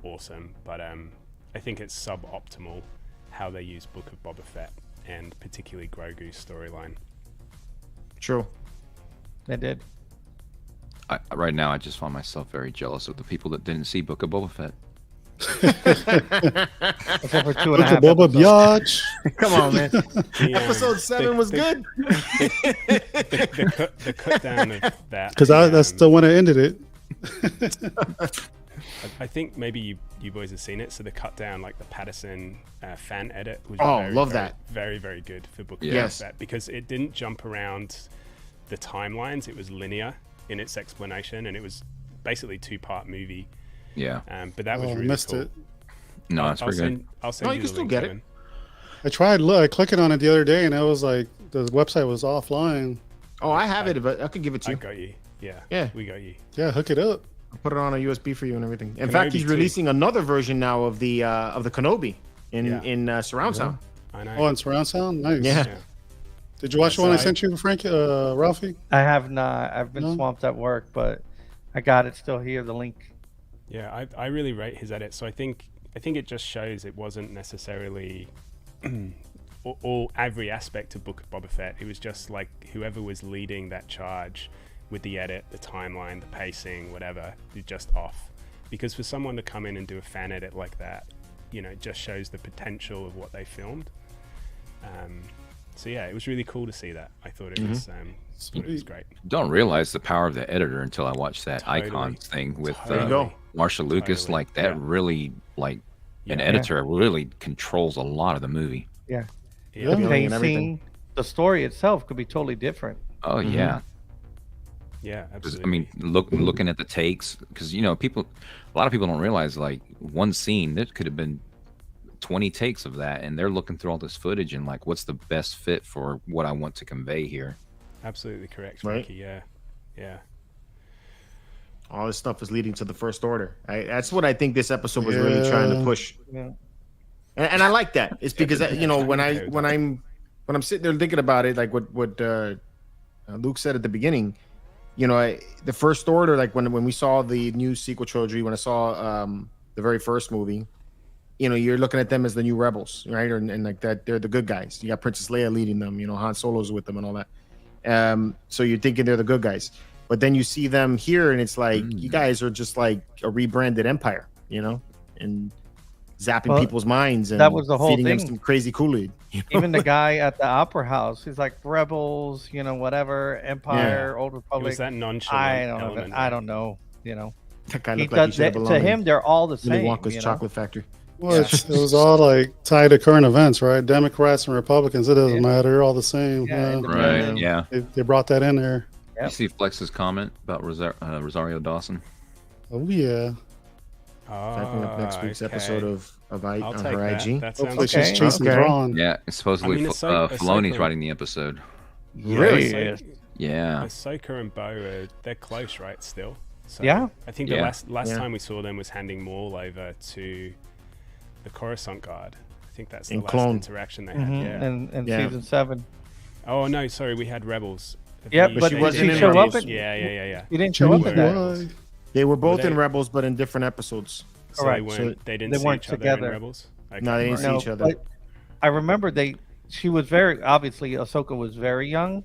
awesome, but I think it's suboptimal how they use Book of Boba Fett and particularly Grogu's storyline. True. They did. Right now, I just find myself very jealous of the people that didn't see Book of Boba Fett. Except for 2.5 Look at Boba episodes. Biatch. Come on, man. The, Episode 7 was good. The cut down of that. Because that's the one that ended it. I think maybe you boys have seen it. So the cut down, like the Patterson fan edit, was love that. very, very good for Book of Yes. Boba Fett, because it didn't jump around the timelines. It was linear in its explanation, and it was basically 2-part movie. Yeah. But that was really missed cool. it. No, it's pretty good. I'll send No, you you the can still link, get it. Kevin. I tried clicking on it the other day, and it was like the website was offline. Oh, I have it, but I could give it to I you. got you. Yeah. Yeah. We got you. Yeah, hook it up. I'll put it on a USB for you and everything. In Kenobi fact, he's too. releasing another version now of the Kenobi in surround sound. I know. Oh, and surround sound, nice. Yeah. Yeah. Did you watch the one I sent you, Frank? Ralphie? I have not. I've been No? swamped at work, but I got it still here. The link. Yeah, I really rate his edit. So I think it just shows it wasn't necessarily all every aspect of Book of Boba Fett. It was just like whoever was leading that charge with the edit, the timeline, the pacing, whatever, is just off. Because for someone to come in and do a fan edit like that, it just shows the potential of what they filmed. So yeah, it was really cool to see that. I thought it was great. Don't realize the power of the editor until I watched that Totally. icons thing with There you go. Marsha Lucas. Totally. Like that Yeah. really, like an Yeah. editor really controls a lot of the movie. Yeah. Yeah. The Feeling and everything. pacing, the story itself could be totally different. Oh yeah. Yeah, 'Cause, absolutely. I mean, looking at the takes, because a lot of people don't realize like one scene that could have been 20 takes of that, and they're looking through all this footage and like, what's the best fit for what I want to convey here? absolutely correct, Right. Frankie. Yeah. All this stuff is leading to the First Order. That's what I think this episode was really trying to push. Yeah. And I like that. It's because when I'm sitting there thinking about it, like what Luke said at the beginning, the First Order, like when we saw the new sequel trilogy, when I saw the very first movie, you're looking at them as the new rebels, right? And like that, they're the good guys. You got Princess Leia leading them, Han Solo's with them and all that. So you're thinking they're the good guys, but then you see them here, and it's like you guys are just like a rebranded empire, and zapping people's minds, and that was the whole feeding them thing. some crazy Kool-Aid. Even the guy at the Opera House, he's like rebels, whatever, Empire, Old It Republic. was that nonchalant element. I don't know. That guy He looked like he does, should have to belonged him, they're all the in Willy same. Wonka's chocolate factory. Well, it was all like tied to current events, right? Democrats and Republicans, it doesn't matter. They're all the same. Yeah, Right? Yeah. They brought that in there. Yep. You see Flex's comment about Rosario Dawson? Oh, yeah. Definitely up next week's episode of I'll on take her that. IG. That Hopefully sounds she's Okay. chasing Okay. Thrawn. Yeah, it's supposedly I mean, Filoni's Ahsoka- writing the episode. Really? Yes. Yeah. Ahsoka and Bo, they're close, right? Still. So Yeah. I think the Yeah. last Yeah. time we saw them was handing Maul over to the Coruscant Guard. I think that's the In last Clone. interaction they had. Mhm. Yeah. And Yeah. season 7. Oh no, sorry, we had Rebels. Yep, They- but she they wasn't did didn't she in show up? Rebels. In, Yeah. He didn't show up in that. Why? They were both Were in they- Rebels, but in different episodes. So Correct. they didn't They see weren't each other together. in Rebels. Okay. No, they didn't see No, each other. but I remember she was very, obviously, Ahsoka was very young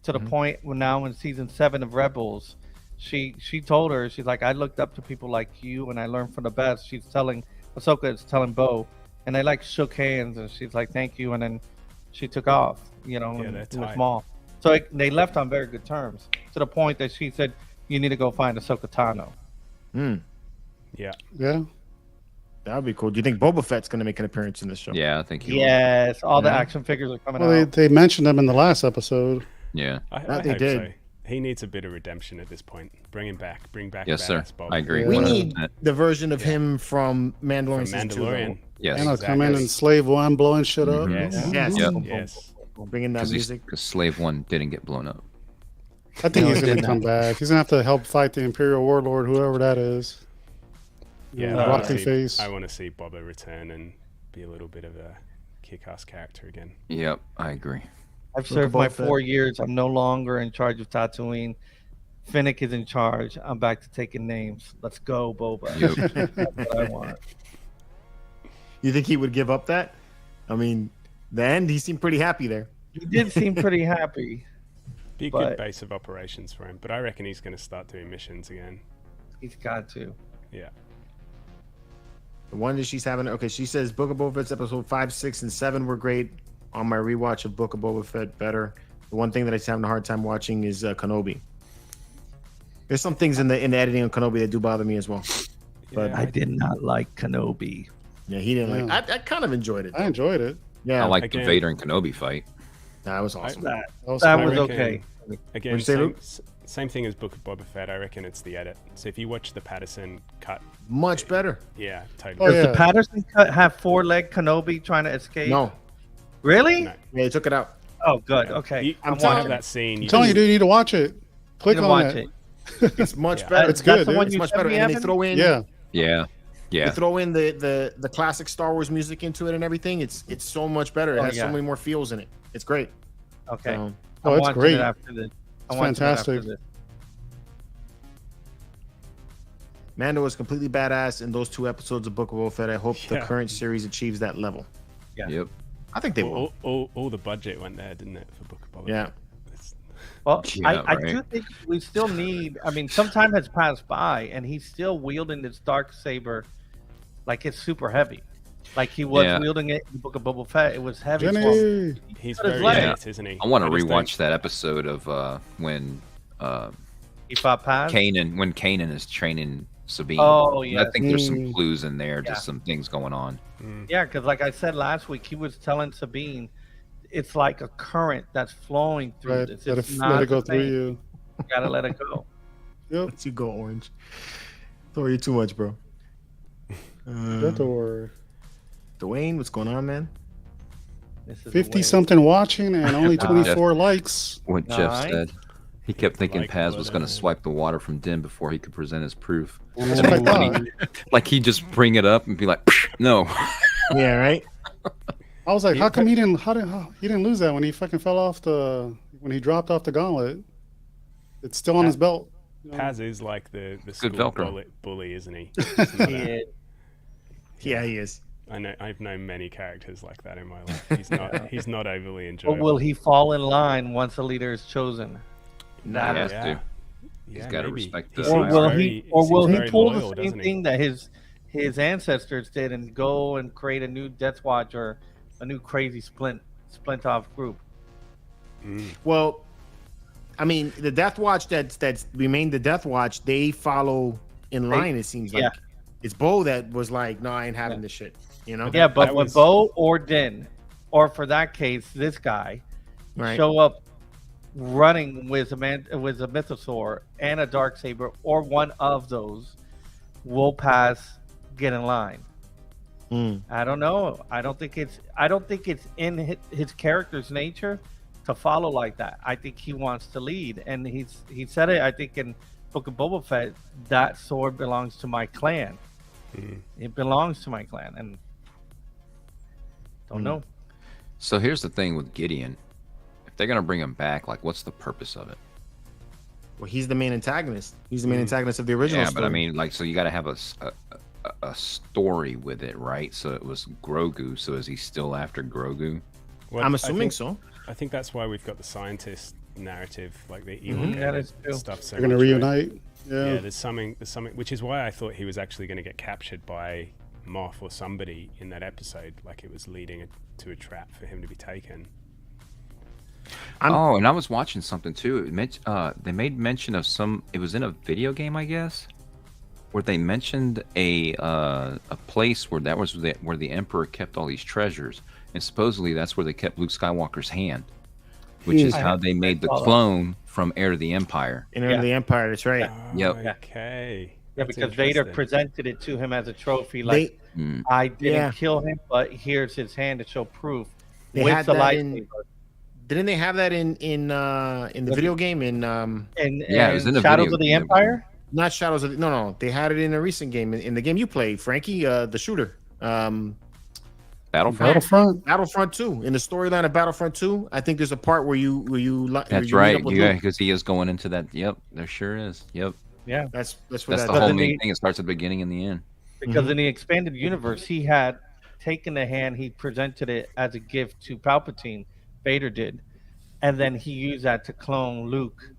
to the point when now in season 7 of Rebels, she told her, she's like, I looked up to people like you and I learned from the best. Ahsoka is telling Bo, and they like shook hands and she's like, thank you. And then she took off, they're in the tight. mall. So they left on very good terms to the point that she said, you need to go find Ahsoka Tano. Yeah. Yeah. That would be cool. Do you think Boba Fett's going to make an appearance in this show? Yeah, I think he will. Yes, all the Yeah. action figures are coming Well, out. they mentioned them in the last episode. Yeah. I That they hope did. so. He needs a bit of redemption at this point. Bring him back. Bring back. Yes, sir. badass Bob. I agree. We 100%. need the version of him from Mandalorian From season 2. Mandalorian. Yes. And I'll come in Exactly. and Slave One blowing shit up. Yes. Yes. Yep. Yes. Bring in that music. Because Slave 1 didn't get blown up. I think No, he's it going did to come not. back. He's going to have to help fight the Imperial Warlord, whoever that is. Yeah. Rocky face. I want to see Boba return and be a little bit of a kick-ass character again. Yep, I agree. I've served my Boba Fett. 4 years. I'm no longer in charge of Tatooine. Finnick is in charge. I'm back to taking names. Let's go, Boba. Yep. That's what I want. You think he would give up that? I mean, the end, he seemed pretty happy there. He did seem pretty happy. Be a But- good base of operations for him, but I reckon he's going to start doing missions again. He's got to. Yeah. The one that she's having, okay, she says Book of Boba Fett's episode 5, 6, and 7 were great. On my rewatch of Book of Boba Fett, better. The one thing that I'm having a hard time watching is Kenobi. There's some things in the editing of Kenobi that do bother me as well. But Yeah, I did not like Kenobi. yeah, he didn't like. I kind of enjoyed it. I enjoyed it. Yeah, I like the Again. Vader and Kenobi fight. that was awesome. That was that fine. was reckon- okay. Again, What'd you say, Luke? same thing as Book of Boba Fett. I reckon it's the edit. So if you watch the Patterson cut, Much better. yeah, totally. Oh, Does yeah. the Patterson cut have 4-leg Kenobi trying to escape? No, Really? No. yeah, he took it out. Oh, good. Yeah. Okay. You, I'm I'm telling have you. that scene. I'm telling you, dude, you need to watch it. Click on watch it. It's much Yeah. better. It's That's good, the dude. one It's you much sent better. me, And then they Evan? throw in. Yeah. Yeah, They yeah. throw in the classic Star Wars music into it and everything. It's so much better. It Oh, has so yeah. many more feels in it. It's great. Okay. So, Oh, I'm it's watching great. It after this. I'm It's watching it after fantastic. this. Mando is completely badass in those 2 episodes of Book of Boba Fett. I hope the Yeah. current series achieves that level. Yeah. Yep. I think they will. all the budget went there, didn't it, for Book of Boba? Yeah. Fett? It's- Well, Yeah, I right. do think we still need. I mean, some time has passed by, and he's still wielding this dark saber, like it's super heavy, like he was Yeah. wielding it in the Book of Boba Fett. It was heavy. for him. Jenny. He's Put his very leg. lit, isn't he? I want to just don't- rewatch that episode of when He fought Paz. Kanan is training Sabine. Oh, I yes. think there's some Mm. clues in there, Yeah. just some things going on. Yeah, because like I said last week, he was telling Sabine, it's like a current that's flowing through Right. this. Let It's it, not let it go the through same. you. You gotta let it go. Yep. Let you go, Orange. Thor, you too much, bro. Good to worry. Dwayne, what's going on, man? This is the 50 way. something watching and only 24 likes. What Jeff Nice. said. He kept thinking Like Paz was going to what, swipe the water from Din before he could present his proof. That's what I thought. Like he'd just bring it up and be like, no. Yeah, right. I was like, how come he didn't? He didn't lose that when he fucking fell off when he dropped off the gauntlet? It's still on his belt. You know? Paz is like the Good school Velcro. bully, isn't he? Yeah. Yeah, he is. I've known many characters like that in my life. He's not overly But enjoyable. will he fall in line once a leader is chosen? That He is- has to. Yeah, gotta maybe. respect He the- Or seems will very- he? Or seems will he very pull loyal, the doesn't same he? thing that his ancestors did and go and create a new Death Watch or a new crazy splint off group? Well, I mean, the Death Watch that's remained the Death Watch. They follow in line. It seems like Yeah. it's Bo that was like, "No, I ain't having this shit." You know? Yeah, but that when was- Bo or Din, or for that case, this guy, Right. show up running with a mythosaur and a dark saber, or one of those, will Paz get in line? Mm. I don't know. I don't think it's in his character's nature to follow like that. I think he wants to lead, and he said it. I think in Book of Boba Fett, that sword belongs to my clan. It belongs to my clan, and don't know. So here's the thing with Gideon. If they're going to bring him back, like, what's the purpose of it? Well, he's the main antagonist. He's the main antagonist of the original Yeah, story. but I mean, like, so you got to have a story with it, right? So it was Grogu. So is he still after Grogu? Well, I'm I assuming think- so. I think that's why we've got the scientist narrative, like the Mm-hmm. Ewok Yeah, that's true. stuff. So They're gonna much, right? reunite. Yeah, Yeah. there's something, which is why I thought he was actually going to get captured by Moff or somebody in that episode, like it was leading to a trap for him to be taken. Oh, and I was watching something too. They made mention of it was in a video game, I guess, where they mentioned a place where where the Emperor kept all these treasures, and supposedly that's where they kept Luke Skywalker's hand, which is I how have- they made the saw that. clone from Heir to the Empire. In Heir of the Empire, that's right. Yep. Okay. Yeah, That's because Vader interesting. presented it to him as a trophy, like I didn't Yeah. kill him, but here's his hand to show proof. They with had the that in- lightsaber. Didn't they have that in the video game And Yeah, it was in the Shadows video of the game. Empire. not Shadows of the, no, they had it in a recent game in the game you played, Frankie, the shooter. Battlefront. Battlefront 2. In the storyline of Battlefront 2, I think there's a part where you That's meet right. up with Yeah, Luke. because he is going into that. Yep, there sure is. Yep, Yeah, That's where that's that the But whole then main they- thing. It starts at the beginning and the end. because in the expanded universe, he had taken the hand, he presented it as a gift to Palpatine. Vader did, and then he used that to clone Luke.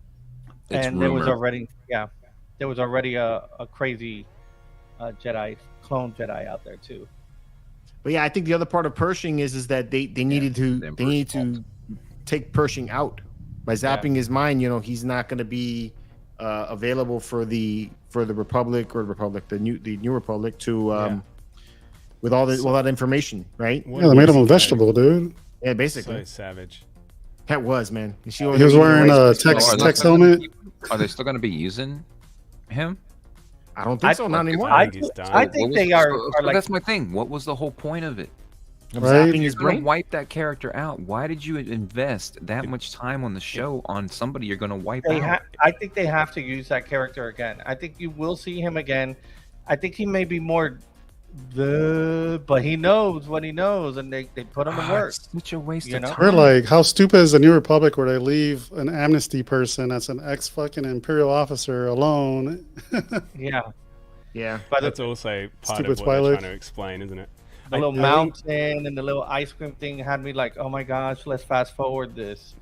It's and there was rumored. already a crazy Jedi clone Jedi out there too. But yeah, I think the other part of Pershing is that they needed to the they needed Emperor's to take Pershing out by zapping his mind. You know, he's not going to be available for the Republic or the New Republic to with all that information, right? Yeah, they made him a vegetable, dude. Yeah, basically. So savage. That was, man. He was wearing a Tex helmet. Are they still going to be using him? I don't think so, not anymore. I he's done. think they are like. That's my thing. What was the whole point of it? Right? Zapping his You're going brain. to wipe that character out. Why did you invest that much time on the show on somebody you're going to wipe out? I think they have to use that character again. I think you will see him again. I think he may be more, but he knows what he knows, and they put him to work. It's such a waste You of know? time. We're like, how stupid is the New Republic where they leave an amnesty person that's an ex fucking Imperial officer alone? Yeah, Yeah. but That's also part Stupid of what they're Twilight. trying to explain, isn't it? the little I mountain and the little ice cream thing had me like, oh my gosh, let's fast forward this.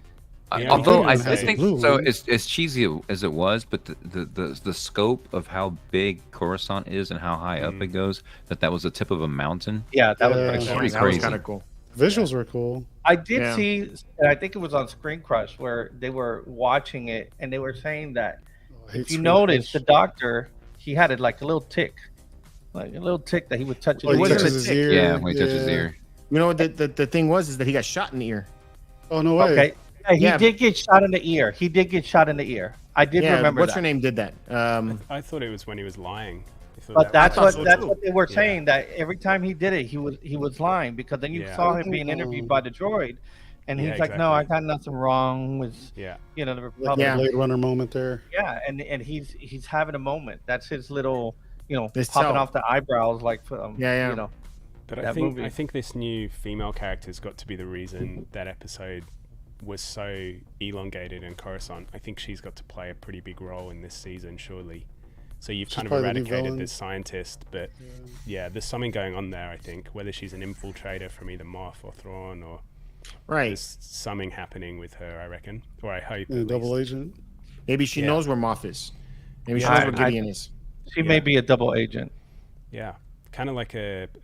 Yeah, Although I it has think blue, so, right? as cheesy as it was, but the scope of how big Coruscant is and how high up it goes, that was the tip of a mountain. Yeah, that was Yeah. pretty cool. Pretty that was crazy. kind of cool. Visuals were cool. I did Yeah. see, and I think it was on Screen Crush where they were watching it and they were saying that I hate if you Screen notice, Crush. the doctor, he had it like a little tick, that he would touch his Oh, he wasn't ear. touches a his tick. ear. Yeah, when he touches his ear. You know what the thing was is that he got shot in the ear. Oh no way. Okay, yeah, he Yeah. did get shot in the ear. He did get shot in the ear. I did Yeah, remember what's that. her name did that. I thought it was when he was lying. I thought But that's thought what so, that's too. what they were Yeah. saying, that every time he did it, he was lying, because then you Yeah. saw him being interviewed by the droid, and Yeah, he's like, "No, I exactly. got nothing wrong with Yeah. the Like Republic." Yeah. a Blade Runner moment there. Yeah, and he's having a moment. That's his little, This popping self. off the eyebrows, like Yeah. But that movie. I think this new female character's got to be the reason that episode was so elongated in Coruscant. I think she's got to play a pretty big role in this season, surely. So you've She's kind of probably the new eradicated villain. this scientist, but yeah, there's something going on there, I think. Whether she's an infiltrator from either Moff or Thrawn, or Right. there's something happening with her, I reckon. Or I hope. Yeah, at double least. agent. Maybe she Yeah. knows where Moff is. Maybe she Yeah, knows where Gideon is. she may be a double agent. Yeah. Kind of like an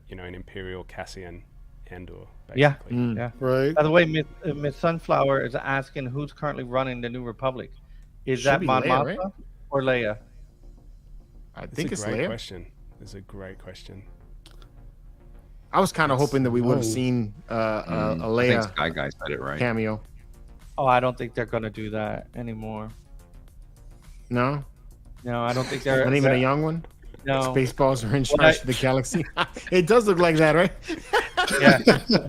Imperial Cassian Andor, Yeah. basically. Mm. Yeah. Right. By the way, Miss Sunflower is asking who's currently running the New Republic. Is Should that be Mon Leia, Mothma right? or Leia? I It's think a it's great Leia. question. It's a great question. I was kind of hoping that we would have Oh. seen a I think Leia Sky Guy said it right. cameo. Oh, I don't think they're gonna do that anymore. No, No, I don't think they're. not even a young one. No. Spaceballs are in Well, charge of the galaxy. It does look like that, right? Yeah.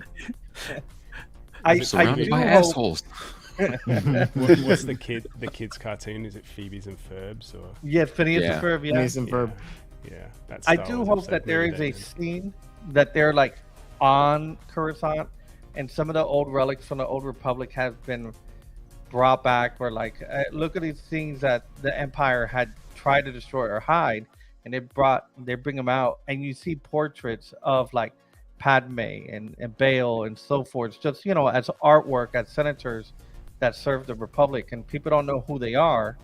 I Surrounded do by hope. assholes. What's the kids cartoon? Is it Phoebe's and Ferbs or? Yeah, Phineas Yeah. and Ferb. Yeah. Phineas and Ferb. Yeah, that's. I do hope that there is a scene that they're like on Coruscant, and some of the old relics from the old Republic have been brought back. Where like, look at these things that the Empire had tried to destroy or hide, and they bring them out, and you see portraits of like Padme and Bail and so forth, just as artwork, as senators that served the Republic, and people don't know who they are,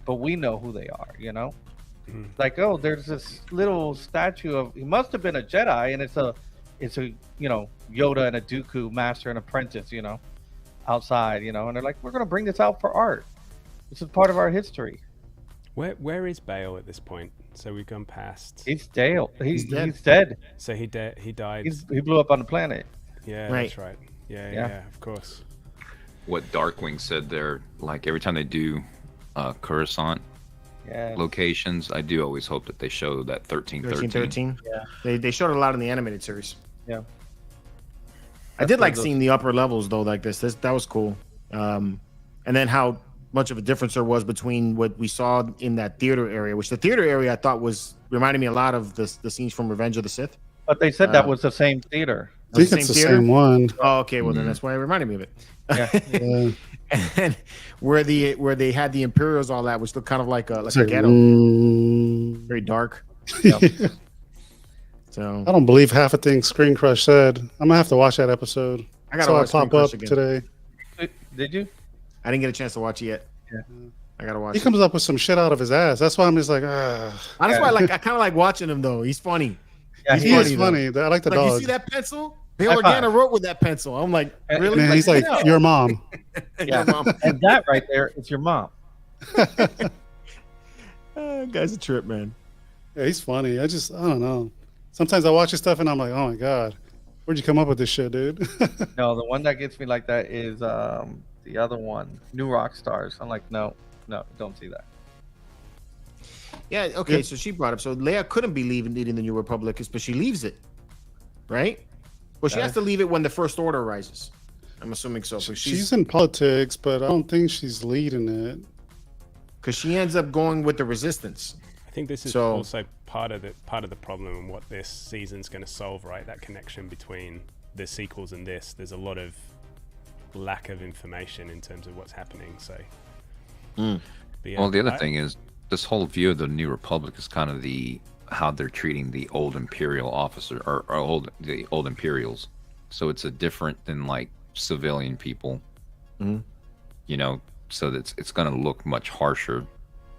but we know who they are. Mhm. Like, oh, there's this little statue of, he must have been a Jedi, and it's a Yoda and a Dooku, master and apprentice, outside, and they're like, we're gonna bring this out for art. This is part of our history. Where is Bale at this point? So we've gone past. He's Dale. He's dead. He's dead. So he died. He blew up on the planet. Yeah, Right. that's right. Yeah. Yeah, of course. What Darkwing said there, like every time they do Coruscant Yeah. locations, I do always hope that they show that 1313. 13. Yeah. They showed it a lot in the animated series. Yeah. I did like those- seeing the upper levels though, like this. That was cool. And then how much of a difference there was between what we saw in that theater area, which the theater area I thought reminded me a lot of the scenes from Revenge of the Sith. But they said that was the same theater. I think Was it it's the theater? same one. Oh, okay. Well, then that's why it reminded me of it. Yeah. Yeah. And where they had the Imperials, all that, which looked kind of like a It's a like, ghetto, very dark. I So don't believe half a thing Screen Crush said. I'm gonna have to watch that episode. I gotta Saw watch it pop Screen Crush up again. today. Did you? I didn't get a chance to watch it yet. Yeah. I gotta watch. He it. comes up with some shit out of his ass. That's why I'm just like, That's why I kind of like watching him though. He's funny. Yeah, he funny, is though. funny. I like the Like dog. you see that pencil? Bail High Organa five. wrote with that pencil. I'm like, And- really? Man, he's like, no. your mom. Yeah. Your mom. And that right there is your mom. Guy's a trip, man. Yeah, he's funny. I don't know. Sometimes I watch his stuff and I'm like, oh my god, where'd you come up with this shit, dude? No, the one that gets me like that is the other one, New Rock Stars. I'm like, no, don't see that. Yeah, okay, Yeah. so she brought up, so Leia couldn't be leading the New Republic, but she leaves it, right? Well, she has to leave it when the First Order arises. I'm assuming so. She's in politics, but I don't think she's leading it. Because she ends up going with the Resistance. I think this is So- also part of the problem and what this season's going to solve, right? That connection between the sequels and this. There's a lot of lack of information in terms of what's happening. So, But yeah, Well, the other thing is this whole view of the New Republic is kind of how they're treating the old Imperial officer or the old Imperials. So it's a different than like civilian people. Mhm. You know, so that it's going to look much harsher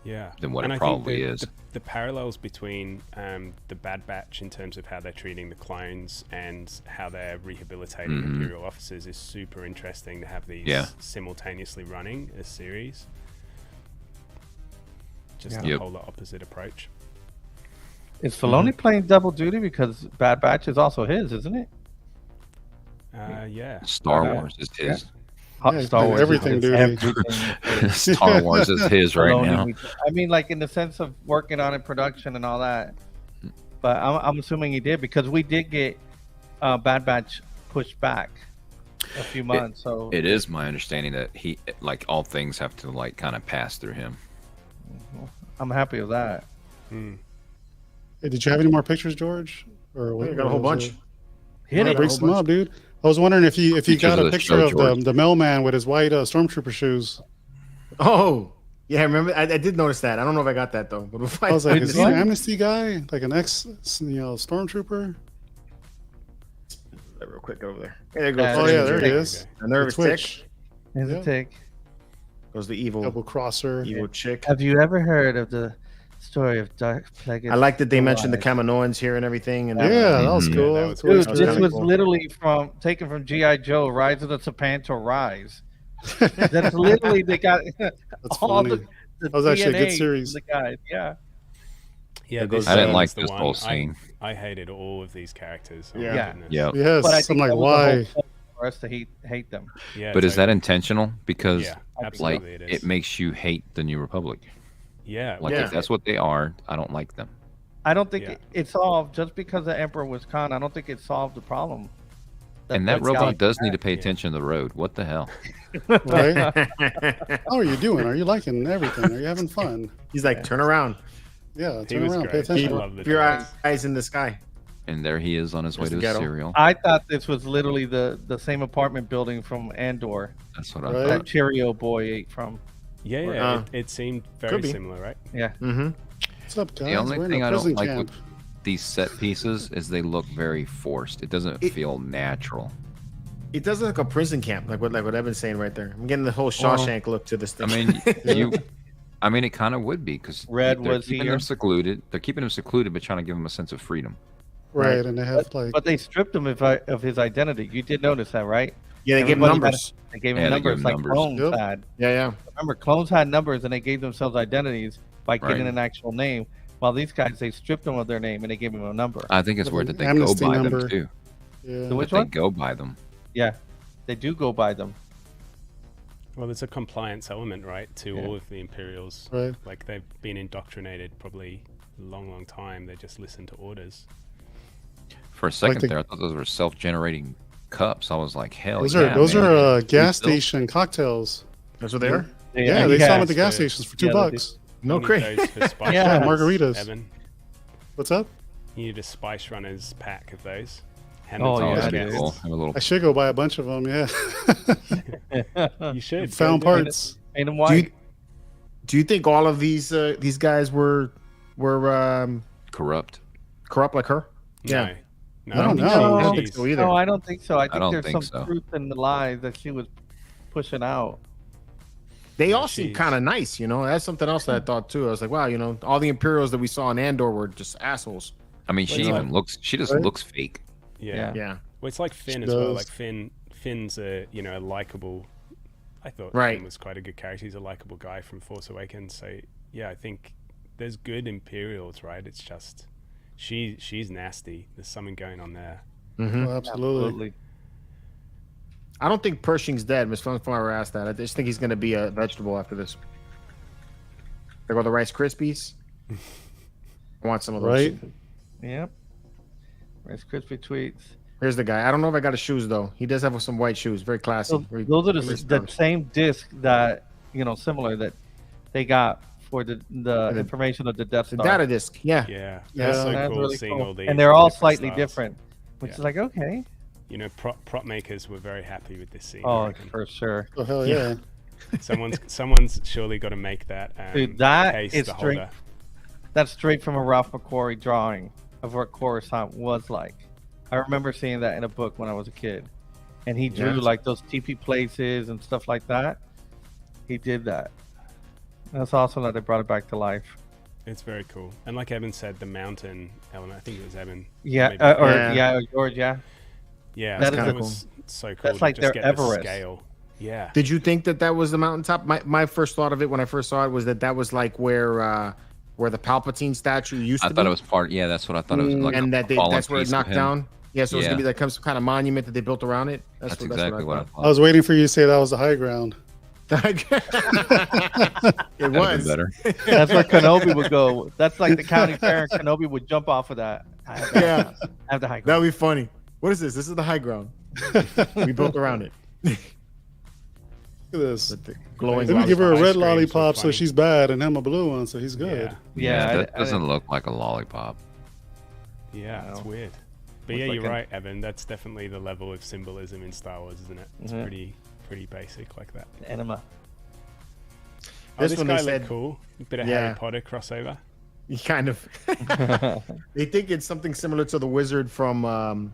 yeah, than what and it I think probably is. The parallels between the Bad Batch in terms of how they're treating the clones and how they're rehabilitating Imperial officers is super interesting to have these simultaneously running a series. Just a whole opposite approach. Is Filoni playing double duty because Bad Batch is also his, isn't it? Yeah. Star Wars is his. Yeah, he's playing everything, dude. Everything. Star Wars is his right Filoni, now. I mean, like in the sense of working on it, production and all that. But I'm assuming he did because we did get Bad Batch pushed back a few months. So It is my understanding that he, like all things, have to like kind of pass through him. I'm happy with that. Hey, did you have any more pictures, George? Or I got a whole bunch. Hit it. Bring some up, dude. I was wondering if you Pictures got of a the picture show, of George. the mailman with his white stormtrooper shoes. Oh, yeah, I remember. I did notice that. I don't know if I got that, though. But we'll find I was like, out. is he an amnesty guy? Like an stormtrooper? Real quick over there. There goes. Yeah, Oh, yeah, there he he is. A nervous The tick. Twitch. Here's Yeah. a tick. Goes the evil Double crosser. chick. Have you ever heard of the story of Dark Plagueis? I like that they mentioned the Kaminoans here and everything. And Yeah, that was Yeah, cool. that was Cool. Dude, That was this kinda was cool. literally taken from G.I. Joe, Rise of the Serpentor Rise. That's literally they got That's all funny. the That was actually a good DNA series. from the guys. Yeah. Yeah, That goes this I didn't scene like is the this one. whole scene. I hated all of these characters. Oh, Yeah. my Yeah. goodness. Yeah. Yes, But I I'm think like, that was the whole why? point for us to hate them. Yeah, But is that totally. intentional? Because Yeah, like absolutely it is. it makes you hate the New Republic. Yeah, Like Yeah. if that's what they are, I don't like them. I don't think Yeah. it solved just because the Emperor was Khan. I don't think it solved the problem. And that that's robot how- does need to pay attention to the road. What the hell? Right? How are you doing? Are you liking everything? Are you having fun? He's like, turn around. Yeah, He turn was around, pay great. I attention. love the Keep your dogs. eyes in the sky. And there he is on his way Mr. to his Ghetto. cereal. I thought this was literally the same apartment building from Andor That's what I Right. that thought. Cheerio boy ate from. Yeah, Uh, yeah. It seemed very could be. similar, right? Yeah. Mm-hmm. What's up, guys? The only We're in thing a I don't prison like camp. with these set pieces is they look very forced. It doesn't feel natural. It does look like a prison camp, like what Evan's saying right there. I'm getting the whole Shawshank look to this I thing. mean, it kind of would be because Red they're was keeping here. them secluded. They're keeping them secluded, but trying to give them a sense of freedom. Right, and they have like But they stripped him of his identity. You did notice that, right? Yeah, they give him Everybody numbers. They gave him Yeah, they gave numbers him like numbers. clones Yep. had. Yeah, yeah. Remember, clones had numbers and they gave themselves identities by getting Right. an actual name. While these guys, they stripped them of their name and they gave them a number. I think it's weird that they go Amnesty by number. them too. yeah. The which That they one? go by them. Yeah, they do go by them. Well, there's a compliance element, right, to Yeah. all of the Imperials. Right. Like they've been indoctrinated probably a long, long time. They just listen to orders. For a second the- there, I thought those were self-generating cups. I was like, hell Those yeah, are those man. are gas Refill. station cocktails. That's what they are. Yeah, they sell them at the Yeah. gas stations for $2. Yeah, they No You need crate. those for spice Yeah, runners, margaritas. Evan. What's up? You need a Spice Runners pack of those. Hand Oh, them to Oh, yeah, your that'd be guests. cool. Have a little. I should go buy a bunch of them. Yeah, You should. found go do it. parts. Paint them Do white. you, do you think all of these guys were Corrupt. corrupt like her? No. No, I don't think know. she- I don't think she's- so either. No, I don't think so. I think don't there's think some so. truth in the lies that she was pushing out. They all seem She's- kind of nice, you know. That's something else that I thought too. I was like, wow, you know, all the Imperials that we saw in Andor were just assholes. I mean, she Why not? even looks. She just Right? looks fake. Yeah. Yeah. Well, it's like Finn She as well. does. Like Finn's a likable. I thought Right. Finn was quite a good character. He's a likable guy from Force Awakens. So yeah, I think there's good Imperials, right? It's just she's nasty. There's something going on there. Mm-hmm. Oh, absolutely. I don't think Pershing's dead. Miss Funflower asked that. I just think he's going to be a vegetable after this. There go the Rice Krispies. I want some of those. Right? Yep. Rice Krispie tweets. Here's the guy. I don't know if I got his shoes though. He does have some white shoes. Very classy. So Very, those are the very stylish. same disc that similar that they got for the information of the Death The Star. data disc. Yeah. Yeah, Yeah, that's so That's cool really seeing cool. all these. And they're all different slightly styles. different, which Yeah. is like okay. You know, prop makers were very happy with this scene. I Oh, reckon. for sure. Oh hell yeah! Someone's surely got to make that. Dude, that case is the straight. holder. That's straight from a Ralph McQuarrie drawing of what Coruscant was like. I remember seeing that in a book when I was a kid, and he drew Yeah. like those TP places and stuff like that. He did that. That's awesome that they brought it back to life. It's very cool. And like Evan said, the mountain element. I think it was Evan. Yeah, maybe. Yeah. or George. Yeah, Yeah, that that is was so cool. that's to like just their get Everest. The scale. Yeah. Did you think that was the mountaintop? My first thought of it when I first saw it was that was like where the Palpatine statue used I to thought be. it was part. Yeah, that's what I thought it was. Like And that fallen that's where it piece of knocked him. down. Yeah, so it's Yeah. gonna be like some kind of monument that they built around it. That's exactly what I thought. thought. I was waiting for you to say that was the high ground. It That'd have been was. better. that's where Kenobi would go. That's like the county fair, and Kenobi would jump off of that. I have Yeah, I have the high ground. that'd be funny. What is this? This is the high ground. We built around it. Look at this. With the glowing. Let me give her a Ice red creams were lollipop so funny. she's bad, and him a blue one so he's good. Yeah. Yeah, that I doesn't didn't- look like a lollipop. Yeah, it's Wow. weird. But Looks yeah, like you're an- right, Evan. That's definitely the level of symbolism in Star Wars, isn't it? It's Mhm. pretty basic like that. Enema. Oh, This this one guy they looked said- cool. A bit of Yeah. Harry Potter crossover. You kind of. They think it's something similar to the wizard from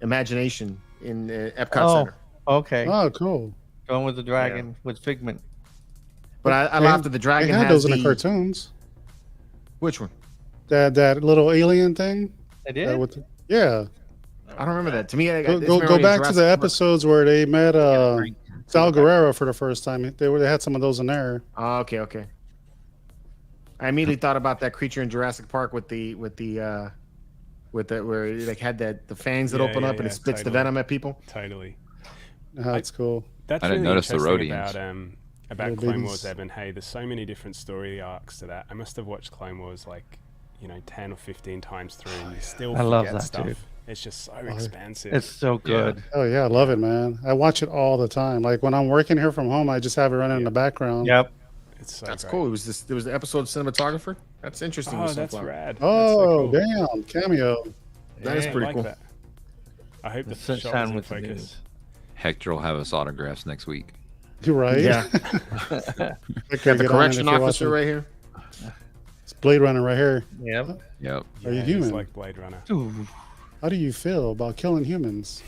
Imagination in Epcot Oh, Center. okay. Oh, cool. Going with the dragon with Figment. But I laughed at the They dragon had has those in the the cartoons. Which one? That little alien thing. I did. That with the- yeah. I don't remember that. To me, Go back to the episodes where they met Sal Guerrero for the first time. They had some of those in there. Oh, okay. I immediately thought about that creature in Jurassic Park with the where it, like had the fangs that Yeah, open yeah, up and yeah, it spits the totally. venom at people. Totally. That's cool. That's I didn't really notice the interesting Rhodians. about Little Clone babies. Wars, Evan. Hey, there's so many different story arcs to that. I must have watched Clone Wars like 10 or 15 times through, and you still I love forget that, stuff. dude. It's just so expansive. It's so good. Oh yeah, I love it, man. I watch it all the time. Like when I'm working here from home, I just have it running in the background. Yep. It's so That's great. cool. There was the episode cinematographer. That's interesting. Oh, with that's Sunflower. rad. Oh, That's so cool. damn, cameo. That is Yeah, I pretty like cool. that. I hope the The shot was sunshine in with the focus. news. Hector will have us autographs next week. You're right. Yeah. Got the correction officer right here. It's Blade Runner right here. Yep. Yep. Are you Yeah, human? It's like Blade Runner. How do you feel about killing humans?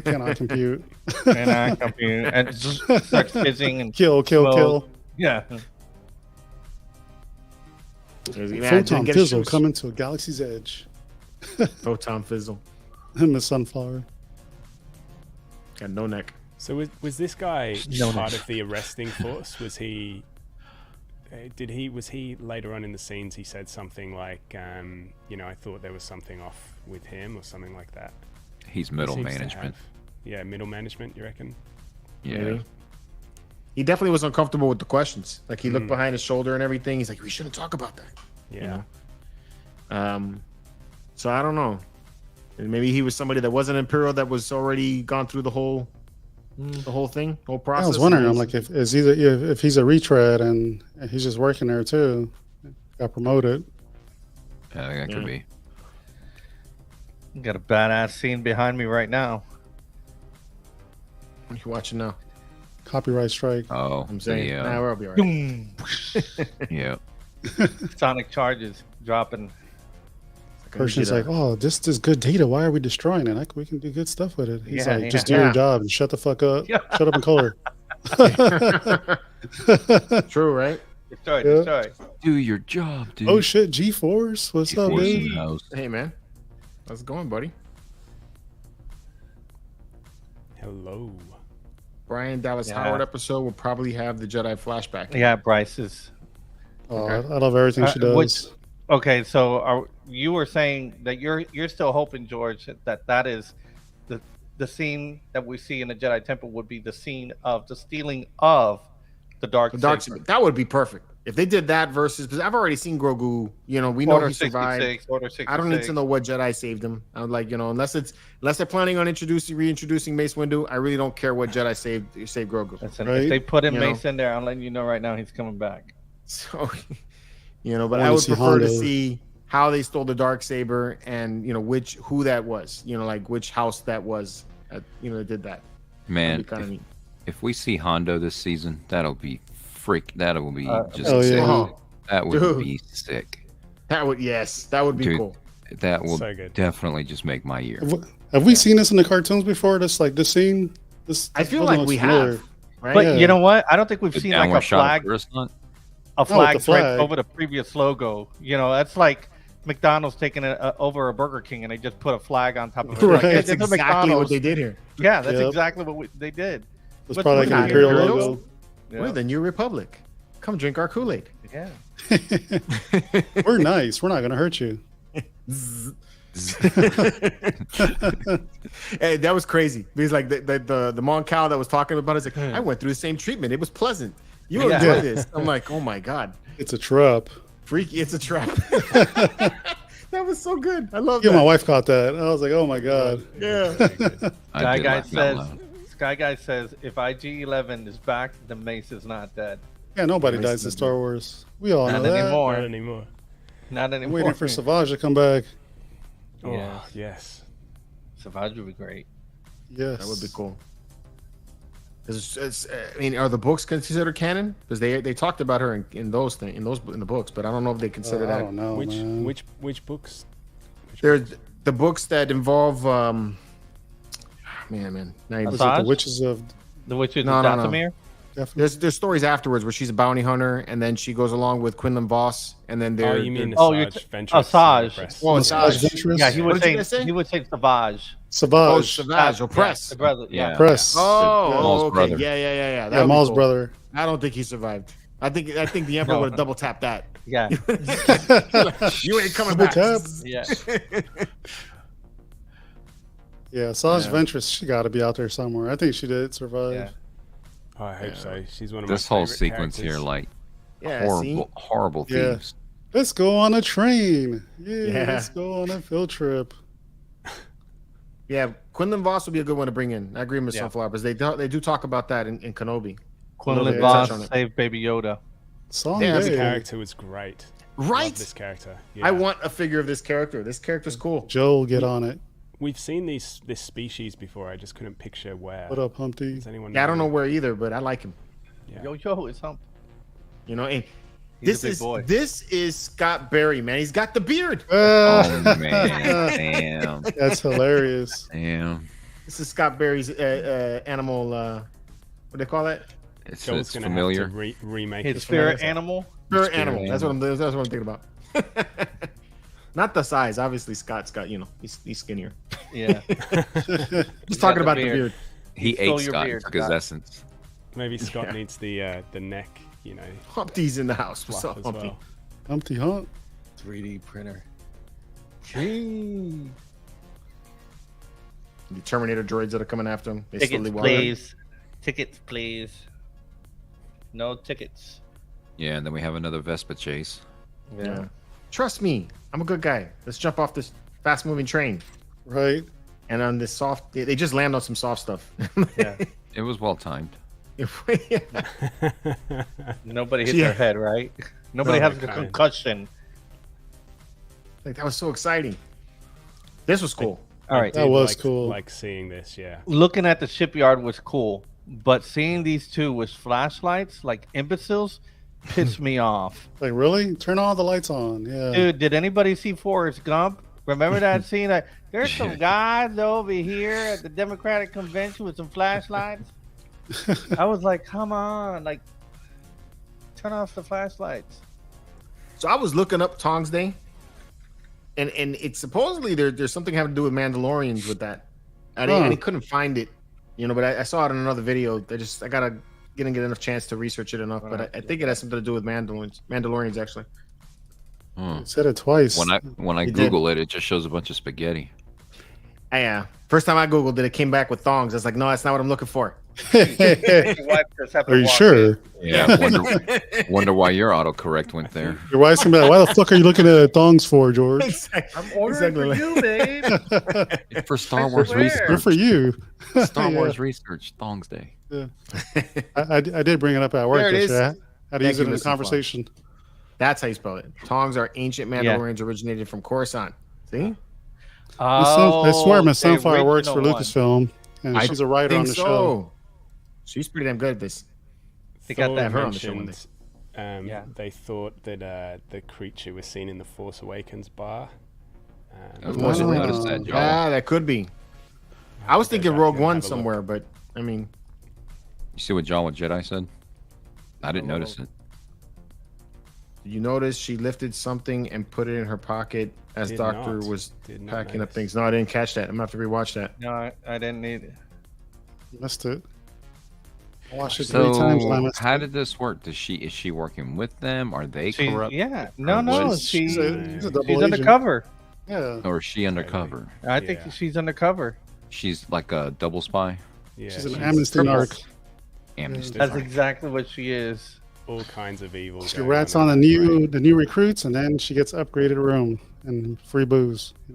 Cannot compute. And I come here and just start fizzing and Kill. smoke. Yeah. Photon fizzle coming to a galaxy's edge. Photon fizzle. And the sunflower. Got no neck. So was this guy No, part no. of the arresting force? Was he? Was he later on in the scenes? He said something like, I thought there was something off with him or something like that. He's middle Seems to management. have- Yeah, middle management. You reckon? Yeah. Maybe. He definitely was uncomfortable with the questions. Like he Mm. looked behind his shoulder and everything. He's like, we shouldn't talk about that. Yeah. So I don't know. And maybe he was somebody that wasn't Imperial that was already gone through the whole thing, whole I process. was wondering. I'm like, if he's a retread and he's just working there too, got promoted. I think that could be. Got a badass scene behind me right now. What are you watching now? Copyright strike. Oh, I'm saying, the, nah, we'll be all right. Boom. yeah. Sonic charges dropping. Person's like, oh, this is good data. Why are we destroying it? We can do good stuff with it. He's Yeah, like, just yeah. do Yeah. your job and shut the fuck up. Yeah. Shut up and color. True, right? Destroy, Yeah. destroy. Do your job, dude. Oh shit, G-Force. What's up, Force in dude? the house. Hey, man. How's it going, buddy? Hello. Brian Dallas Howard episode will probably have the Jedi flashback. Yeah, Bryce is. Oh, I love everything she does. Okay, so you were saying that you're still hoping, George, that is the scene that we see in the Jedi Temple would be the scene of the stealing of the dark saber. That would be perfect if they did that versus, because I've already seen Grogu. You know, we know Order he survived. 66, Order 66. I don't need to know what Jedi saved him. I'm like, you know, unless they're planning on reintroducing Mace Windu, I really don't care what Jedi saved Grogu. Listen, Right? if they put in Mace in there, I'm letting you know right now he's coming back. So, you know, but I would prefer to see how they stole the darksaber and, you know, who that was, you know, like which house that was, you know, that did that. Man, if we see Hondo this season, that'll be sick. That would be sick. That would be cool. That will So good. definitely just make my year. Have we seen this in the cartoons before? This scene. I feel like we have. Right? But you know what? I don't think we've The seen like downward a shot flag. of A flag flag. draped over the previous logo. You know, that's like McDonald's taking over a Burger King and they just put a flag on top of it. Right. Like, That's it's a exactly what they did here. Yeah, that's Yep. exactly what they did. It's But probably like we're an not Imperial Imperials. logo. We're the New Republic. Come drink our Kool-Aid. Yeah. We're nice. We're not gonna hurt you. Hey, that was crazy because like the Mon Cal that was talking about it, like I went through the same treatment. It was pleasant. You Yeah. enjoy this. I'm like, oh my god, It's a trap. freaky! It's a trap. That was so good. I love Yeah, that. my wife caught that. I was like, oh my god. Yeah. Sky Guy says if IG-11 is back, the Mace is not dead. Yeah, nobody Nice dies to in Star Wars. We all Not know that. anymore. Not anymore. Not I'm anymore. waiting for Savage to come back. Oh, Yeah. yes. Savage would be great. Yes, That would be cool. I mean, are the books considered canon? Because they talked about her in the books, but I don't know if they consider I that. don't know, man. Which books? There's the books that involve man. Now you- Was it Asajj? the Witches of The Witches No, of no, no. Dathomir? Death? There's stories afterwards where she's a bounty hunter, and then she goes along with Quinlan Voss, and then Oh, they're you mean Oh, Asajj Ventress? Asajj. Oh, Savage Asajj. Ventress? Yeah, he What would did you say say? he would say Savage. Savage. Savage, Oppress. The brother. Yeah. Press. Oh, okay. brother. Yeah. That Yeah, would be Maul's cool. brother. I don't think he survived. I think the Emperor No. would have double tapped that. Yeah. You ain't coming Double back. tap. Yeah. Yeah, Savage Yeah. Ventress, she got to be out there somewhere. I think she did survive. Yeah. Oh, I hope so. She's one of This my whole favorite sequence here, characters. like Yeah, horrible Yeah. themes. Let's go on a train. Yeah, Yeah. let's go on a field trip. Yeah, Quinlan Voss would be a good one to bring in. I agree with Yeah. Sunflower, because they do talk about that in Kenobi. Quinlan Yeah, Voss touch on it. saved Baby Yoda. Song Yeah, This Hey. character was great. Right? Love this character. Yeah. I want a figure of this character. This character's cool. Joel, get on it. We've seen this species before. I just couldn't picture where. What up, Humpty? Does anyone? Yeah, I don't know where either, but I like him. Yeah. Yo, it's Hump. You know, and He's a big boy. this is Scott Berry, man. He's got the beard. Oh man, damn, That's hilarious. damn. This is Scott Berry's animal. What do they call that? It's Joel's gonna familiar. have to remake His this spirit one. animal. Spirit animal. That's what I'm thinking about. Not the size. Obviously, Scott's got, you know, he's skinnier. Yeah. Just talking the about the beard. beard. He stole ate your Scott, beard, took his Scott. essence. Maybe Scott Yeah. needs the neck. You know, Humpty's in the house. What's fluff up, as Humpty? well. Humpty Hump. 3D printer. The Terminator droids that are coming after him. They Tickets, slowly walk in. please. Tickets, please. No tickets. Yeah, and then we have another Vespa chase. Yeah. Trust me, I'm a good guy. Let's jump off this fast-moving train. Right? And on this soft, they just land on some soft stuff. Yeah. It was well timed. Nobody hit Yeah. their head, right? Nobody No, has a okay. concussion. Like, that was so exciting. This was cool. All right. That was like, cool. Like seeing this, yeah. Looking at the shipyard was cool, but seeing these two with flashlights like imbeciles pissed me off. Like, really? Turn all the lights on. Yeah. Dude, did anybody see Forrest Gump? Remember that scene? Like, there's some guys over here at the Democratic convention with some flashlights. I was like, come on, like, turn off the flashlights. So I was looking up Tongs Day, and it's supposedly there's something having to do with Mandalorians with that. I couldn't find it you know, but I saw it in another video. I gotta get enough chance to research it enough. But I think it has something to do with Mandalorians actually. You said it twice. When I Google it, it just shows a bunch of spaghetti. Yeah. First time I Googled it, it came back with thongs. I was like, no, that's not what I'm looking for. Your wife just happened Are to you walk sure? in. Yeah, wonder why your autocorrect went there. Your wife's gonna be like, "Why the fuck are you looking at thongs for, George?" I'm ordering for you, babe. It's for Star Wars swear. research. Good for you. Star Yeah. Wars research, Thongs Day. Yeah. I did bring it up at work. There it is. yesterday. I had to Thank use it you, in a Mr. Flan. conversation. That's how you spell it. Tongs are ancient Mandalorians originated from Coruscant. See? I swear Miss the Sunfire works for original one. Lucasfilm, and she's a writer on the show. She's pretty damn good at this. They got Thor that her on the show one mentioned, they thought that the creature was seen in the Force Awakens bar. Of course, I noticed that, Joel. Yeah, that could be. I was thinking back Rogue and One have a look. somewhere, but I mean, You see what Jawa Jedi said? I didn't notice it. you notice she lifted something and put it in her pocket as Did Doctor not. was Did not packing up notice. things. No, I didn't catch that. I'm gonna have to rewatch that. No, I didn't need it. Missed it. I watched it 3 times. And I So missed how it. did this work? Is she working with them? Are they She's, corrupt? yeah, no, Or no, was- she's She's a double agent. undercover. Yeah. Or is she undercover? I think Yeah. she's undercover. She's like a double spy. Yeah, She's an amnesty narc. Amnesty. That's exactly what she is. all kinds of evil. She going rats on on in the that brain. new recruits, and then she gets upgraded room and free booze. You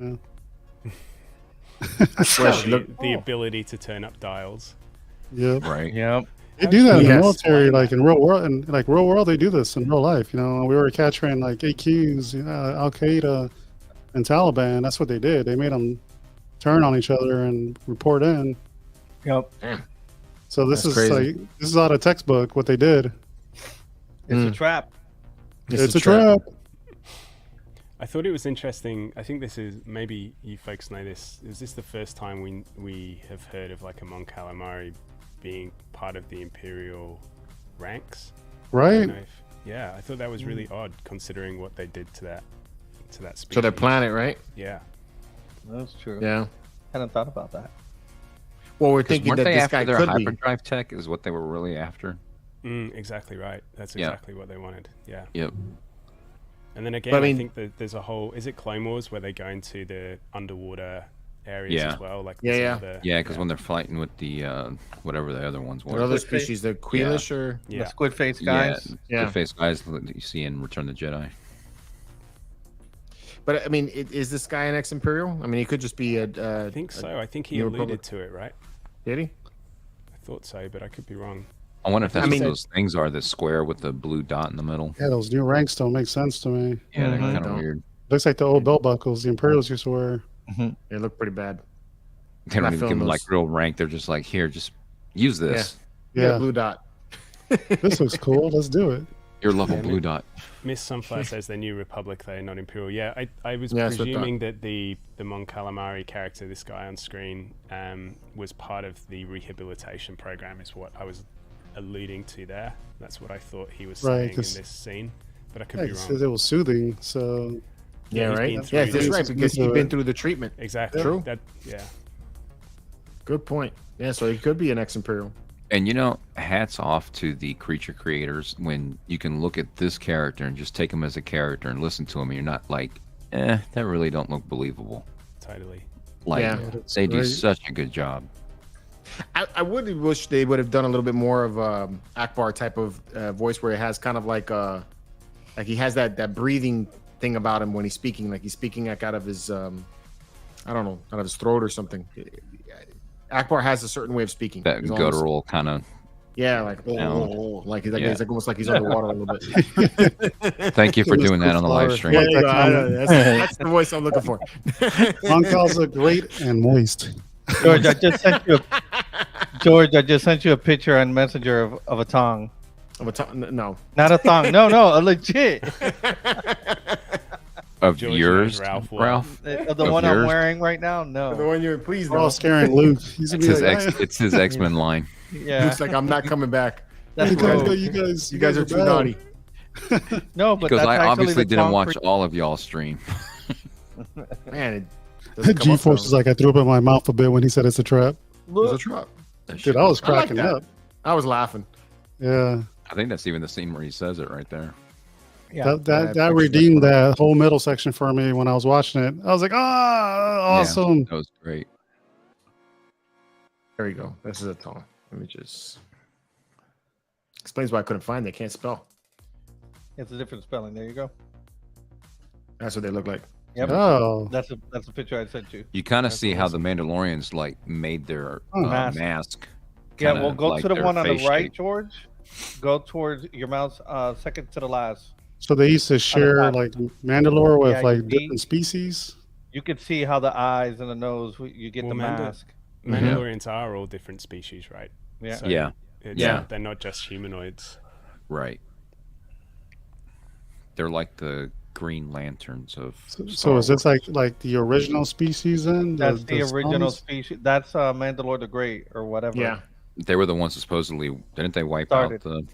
know. Swear she The, looked- the ability to turn up dials. Yep. Right. Yep. They do that in the Yes. military, like in real world, and like real world, they do this in real life. You know, we were capturing like AQs, Al Qaeda, and Taliban. That's what they did. They made them turn on each other and report in. Yep. So this That's is crazy. like this is out of textbook what they did. It's a trap. It's a trap. I thought it was interesting. I think this is, maybe you folks know this. Is this the first time we have heard of like a Mon Calamari being part of the Imperial ranks? I Right? don't know if- yeah, I thought that was really odd considering what they did to that species. So their planet, right? Yeah. That's true. Yeah. Hadn't thought about that. Well, we're 'Cause thinking weren't that they this after guy their could be. hyperdrive tech? Is what they were really after. Exactly right. That's Yeah. exactly what they wanted. Yeah. Yep. And then again, But I I mean- think that there's a whole. Is it Clone Wars where they go into the underwater areas Yeah. as well? Like Yeah, there's yeah. another- Yeah, because when they're fighting with the whatever the other ones What were. other Squid face? species? The Queelish or Yeah. The squid face Yeah, guys. Yeah. the face guys that you see in Return of the Jedi. But I mean, is this guy an ex-imperial? I mean, he could just be a. I think so. I think he New alluded Republic. to it, right? Did he? I thought so, but I could be wrong. I wonder if that's I mean- what those things are. The square with the blue dot in the middle. Yeah, those new ranks don't make sense to me. Yeah, they're Mhm. kind of Don't. weird. Looks like the old belt buckles the Imperials used to wear. They look pretty bad. They don't Not even give feeling them like those. real rank. They're just like, here, just use this. Yeah, blue dot. this looks cool. Let's do it. Your level Yeah, blue dot. Miss Sunflower says they're New Republic, they're not Imperial. Yeah, I was Yeah, that's what I thought. presuming that the Mon Calamari character, this guy on screen, was part of the rehabilitation program, is what I was alluding to there. That's what I thought he was Right, saying in 'cause- this scene, but I could Yeah, be it wrong. says it was soothing. So Yeah, he's right. been Yeah, through that's this. right because he's been through the treatment. Exactly. True. That, yeah. Good point. Yeah, so he could be an ex-imperial. And you know, hats off to the creature creators when you can look at this character and just take him as a character and listen to him, and you're not like, that really don't look believable. Totally. Like Yeah. That's they do great. such a good job. I would wish they would have done a little bit more of Akbar type of voice where it has kind of like he has that breathing thing about him when he's speaking, like he's speaking like out of his I don't know, out of his throat or something. Akbar has a certain way of speaking. That He's almost- guttural kind of. yeah, like Sound. like he's Yeah. it's like almost like he's underwater a little bit. Thank you for doing that on the live stream. Yeah, you go. I know. That's the voice I'm looking for. Long calls are great and moist. George, I just sent you. George, I just sent you a picture on Messenger of a tongue. No. Not a thong. No, a legit. Of George yours, knows Ralph Ralph. well. The Of one I'm yours? wearing right now. The No. one you please We're all no. scaring Luke. He's gonna It's be his like, X. It's his X-Men line. Yeah. Looks like I'm not coming back. That's you guys, rogue. You guys are too bad. naughty. No, but Because that's I actually obviously the didn't tongue watch for- all of y'all stream. Man, it doesn't come up G-Force though. is like, I threw up in my mouth a bit when he said it's a trap. It was a Look, trap. Dude, I was I like cracking that. up. I was laughing. Yeah, I think that's even the scene where he says it right there. Yeah. that redeemed that whole middle section for me when I was watching it. I was like, awesome. Yeah, that was great. There we go. This is a tone. Let me just explains why I couldn't find. They can't spell. It's a different spelling. There you go. That's what they look like. Yep. Oh, That's a picture I sent you. You kind of That's see how awesome. the Mandalorians like made their Mask. mask. Yeah, kinda well, go like to the their one on the face right, shape. George. Go towards your mouse, second to the last. so they used to share top. like Mandalore with Yeah, like you different see- species. You can see how the eyes and the nose. You get Well, the mask. Mandalorians are all different species, right? Yeah. So Yeah. Yeah. They're not just humanoids. Right. They're like the Green Lanterns of. So is this like the original species then? That's the original sons? species. That's Mandalore the Great or whatever. Yeah. They were the ones that supposedly didn't they wipe Started. out the?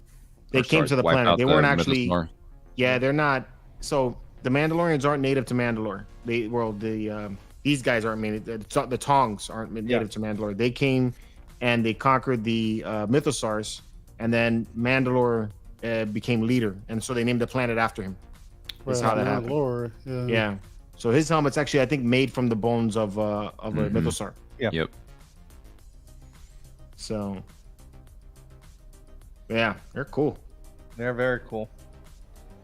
They or came sorry, to the wipe planet. out They the weren't Middle actually. Star? Yeah, they're not. So the Mandalorians aren't native to Mandalore. These guys aren't native. The Tongs aren't native to Mandalore. They came and they conquered the Mythosaurs, and then Mandalore became leader, and so they named the planet after him. That's how that happened. Mandalore, yeah. Yeah. So his helmet's actually, I think, made from the bones of a Mythosaur. Yeah. Yep. So yeah, they're cool. They're very cool.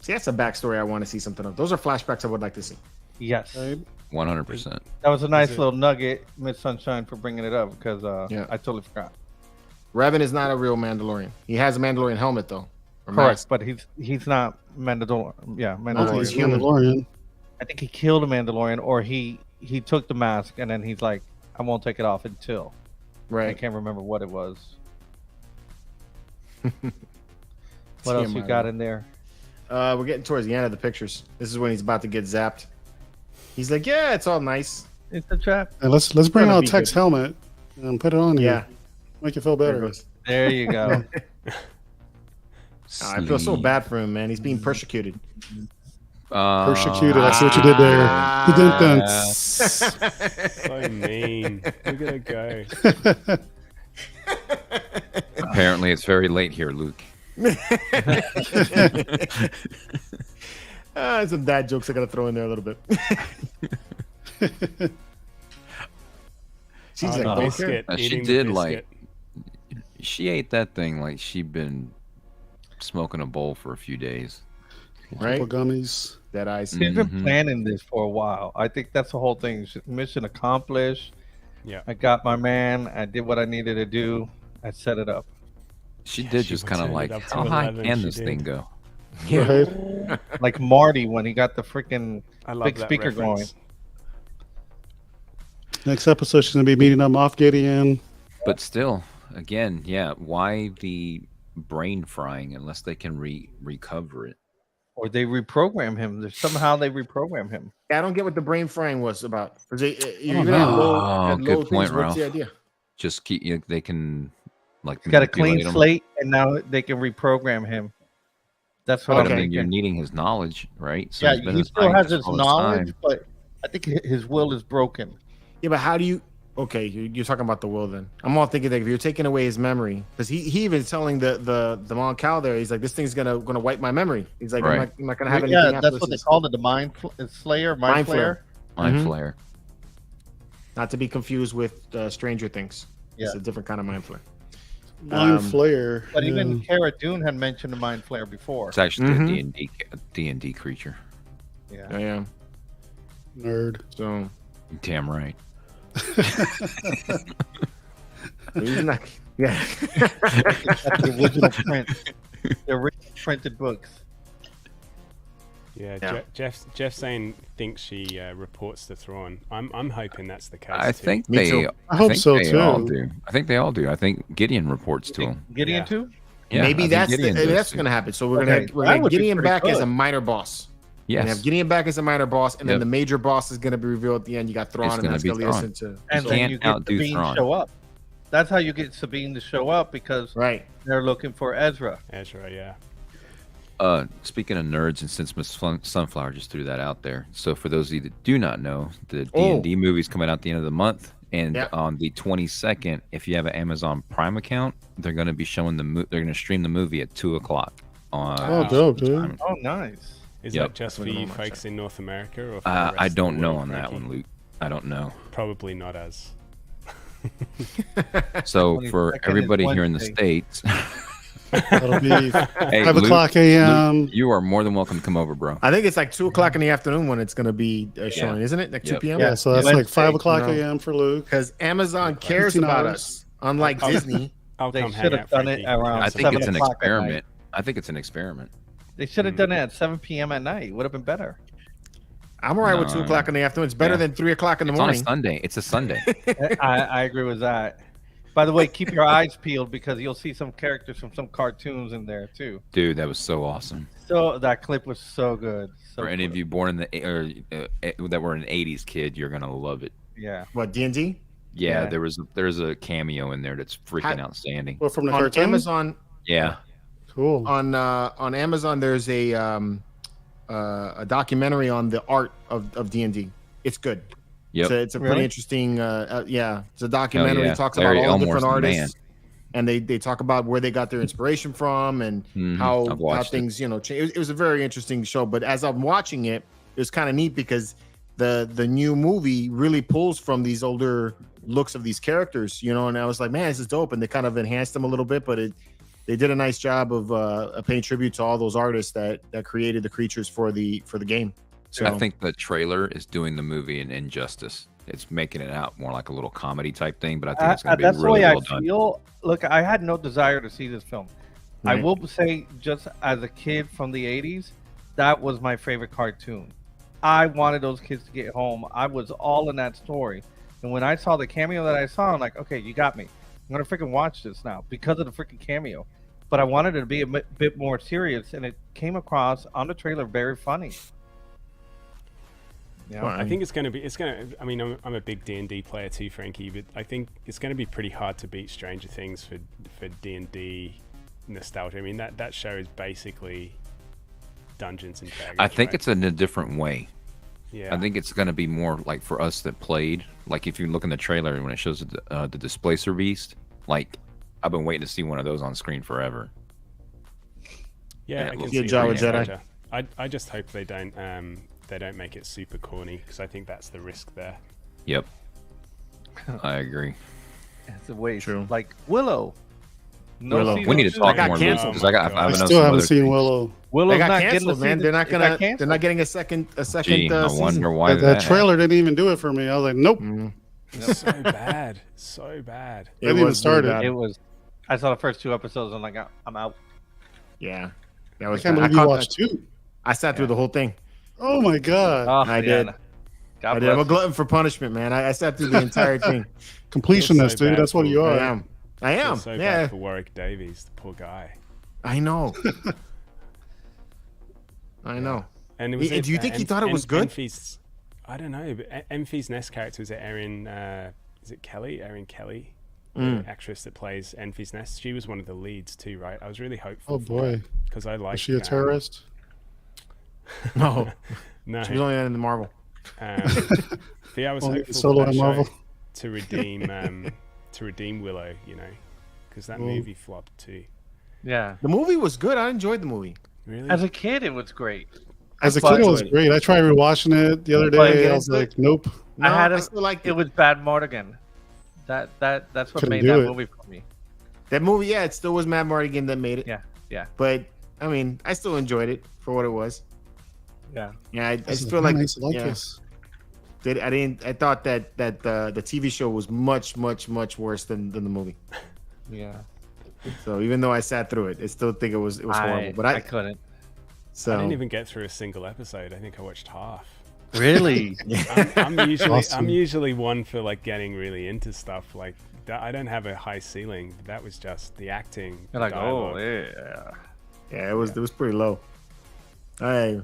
See, that's a backstory I want to see something of. Those are flashbacks I would like to see. Yes. Right? 100%. That was a nice it- little nugget, Miss Sunshine, for bringing it up because Yeah. I totally forgot. Revan is not a real Mandalorian. He has a Mandalorian helmet though. or Correct, mask. but he's not Mandalorian. Yeah, I think Mandalorian. he's he's human. Mandalorian. I think he killed a Mandalorian, or he took the mask and then he's like, I won't take it off until. I Right. can't remember what it was. What See else him you right got now. in there? We're getting towards the end of the pictures. This is when he's about to get zapped. He's like, "Yeah, it's all nice." It's the trap. And let's bring Gonna out be Tech's good. helmet and put it on you. Yeah, Make you feel there it better. goes. There you go. I feel so Sleep. bad for him, man. He's being persecuted. Persecuted. I see what you did there. You didn't So mean. Look at it go. Apparently, it's very late here, Luke. Some dad jokes I gotta throw in there a little bit. She's like, The don't care. biscuit, She eating the did, biscuit. like- She ate that thing like she'd been smoking a bowl for a few days. Right? Couple gummies. That eyes. He's been Mhm. planning this for a while. I think that's the whole thing. Mission accomplished. Yeah. I got my man. I did what I needed to do. I set it up. She did she just kind of turned it like, up to how high 11, can she this thing did. go? Right? Like Marty when he got the freaking I love big that speaker reference. Next episode, she's gonna be meeting up Moff Gideon. But still, again, yeah, why the brain frying unless they can recover it? or they reprogram him. Somehow they reprogram him. I don't get what the brain frying was about. Because don't even know. at low, Oh, at good low point, things, what's Ralph. the idea? Just keep they can like He's got a clean manipulate him. slate, and now they can reprogram him. That's what But Okay. I I'm mean, you're thinking. needing his knowledge, right? So Yeah, he's been he a still has scientist his all this knowledge, time. but I think his will is broken. Yeah, but how do you? Okay, you're talking about the will. Then I'm all thinking that if you're taking away his memory, because he even telling the Mon Cal there, he's like, this thing's gonna wipe my memory. He's like, Right. I'm not gonna have anything. Yeah, after that's this. what they called it, the mind slayer, mind Mind flayer. Mind Mhm. flare. Not to be confused with Stranger Things. It's Yeah. a different kind of mind flare. Mind Flayer. But yeah. even Cara Dune had mentioned the mind flare before. It's actually Mhm. a D&D creature. Yeah. I am. Nerd. So Damn right. he's not. Yeah. That's the original print. The original printed books. Yeah, Yeah. Jeff saying thinks she reports to Thrawn. I'm hoping that's the case. I too. think Me they. too. I hope think so, they all too. do. I think they all do. I think Gideon reports to him. Gideon Yeah. too? Yeah, I Maybe think that's Gideon does that's too. gonna happen. So we're Okay, gonna that get would be Gideon pretty back as good. a minor boss. We're gonna Yes. have Gideon back as a minor boss, and then Yep. the major boss is gonna be revealed at the end. You got Thrawn, It's and gonna that's be gonna lead us Thrawn. into And You then can't you get outdo Sabine Thrawn. show up. That's how you get Sabine to show up because right. they're looking for Ezra. Ezra, yeah. Speaking of nerds, and since Miss Sunflower just threw that out there, so for those of you that do not know, the Oh. D&D movie's coming out at the end of the month. And Yeah. on the 22nd, if you have an Amazon Prime account, they're going to be showing they're going to stream the movie at 2:00 on. Oh, dope, dude. time. Oh, nice. Is Yep. that just for That's what you I'm gonna folks in North America? Or for the I rest of don't the know world, on that Frankie? one, Luke. I don't know. Probably not as. So 22nd for is everybody here in the Wednesday. States, That'll be hey, 5 Luke, o'clock a.m. Luke, you are more than welcome to come over, bro. I think it's like 2:00 in the afternoon when it's going to be showing, isn't it? Like 2 Yep. p.m. Yeah, so that's Wednesday, like 5 o'clock you know. a.m. for Luke. Because Amazon cares 15 about hours. us, unlike Disney. I'll They come should hang have out, done Frankie. it around I think 7 it's an o'clock at night. experiment. I think it's an experiment. They should have done it at 7 p.m. at night. Would have been better. I'm all right with No. 2:00 in the afternoon. It's better Yeah. than 3:00 in the It's on a morning. Sunday. It's a Sunday. I agree with that. By the way, keep your eyes peeled because you'll see some characters from some cartoons in there too. Dude, that was so awesome. So that clip was so good. So For any of good. you born in that were an '80s kid, you're gonna love it. Yeah. What, D&D? Yeah, Yeah. there's a cameo in there that's freaking outstanding. Well, from the On cartoon? Amazon, Yeah, Cool. on Amazon, there's a documentary on the art of D&D. It's good. yep. It's a pretty Really? interesting. Yeah, it's a documentary. yeah. It talks Larry about all the Elmore's different the artists, and they talk about where they got their inspiration from and Mhm. I've how watched it. things change. It was a very interesting show. But as I'm watching it, it was kind of neat because the new movie really pulls from these older looks of these characters, and I was like, man, this is dope. And they kind of enhanced them a little bit, but they did a nice job of paying tribute to all those artists that created the creatures for the game. So I think the trailer is doing the movie an injustice. It's making it out more like a little comedy type thing, but I think it's going to be That's the really way well I done. feel. Look, I had no desire to see this film. I Right. will say, just as a kid from the 80s, that was my favorite cartoon. I wanted those kids to get home. I was all in that story. And when I saw the cameo that I saw, I'm like, okay, you got me. I'm going to freaking watch this now because of the freaking cameo. But I wanted it to be a bit more serious, and it came across on the trailer very funny. Yeah. Well, I think it's going to. I mean, I'm a big D&D player too, Frankie, but I think it's going to be pretty hard to beat Stranger Things for D&D nostalgia. I mean, that show is basically Dungeons and Dragons. I think right? it's in a different way. Yeah. I think it's going to be more like for us that played. Like if you look in the trailer when it shows the Displacer Beast, like I've been waiting to see one of those on screen forever. Yeah, I it can looks see good. Jawa it. Jedi. I just hope they don't make it super corny because I think that's the risk there. Yep, I agree. It's a waste. True. Like Willow. No Willow. season We need to two. talk got more canceled. because I Oh my know God. I some still haven't other seen things. Willow. Willow's they got not canceled, getting man. They're not gonna. They're canceled. not getting a second Gee, I season. wonder why That trailer didn't even do it for me. I was like, nope. Mm. So bad, so bad. It even was started. really bad. It was. I saw the first 2 episodes. I'm like, I'm out. Yeah, that I was. can't bad. believe you caught watched that. 2. I sat through the whole thing. Oh my god. Oh, I did. God I did. I'm a bless you. glutton for punishment, man. I sat through the entire thing. Completionist, so dude. bad That's what for- you I are. am. I Feel am. so Yeah, bad for Warwick Davies, the poor guy. I know. I know. And it was Do you think he thought it was good? Enfy's, I don't know, but Enfy's Nest character was Erin. Is it Kelly? Erin Kelly, the actress that plays Enfy's Nest. She was one of the leads too, right? I was really hopeful. Oh boy. because I like. Is she a terrorist? No, No. she was only in the Marvel. Yeah, I was Only hopeful solo for that in Marvel. show to redeem Willow, because that Well- movie flopped too. Yeah. The movie was good. I enjoyed the movie. Really? As a kid, it was great. As a I kid, it was enjoyed it. great. I tried rewatching it the other But day. I was it's like, nope. No, I had I a- still liked It it. was Bad Mardigan. That's what Couldn't made do that it. movie for me. That movie, yeah, it still was Matt Mardigan that made it. Yeah. Yeah. But I mean, I still enjoyed it for what it was. Yeah. Yeah, I This just is feel like, nice. I like yeah, this. I thought that the TV show was much worse than the movie. Yeah. So even though I sat through it, I still think it was horrible. But I couldn't. so I didn't even get through a single episode. I think I watched half. Really? I'm usually one for like getting really into stuff like that. I don't have a high ceiling. That was just the acting. You're like, dialogue. oh yeah. yeah, it was pretty low. I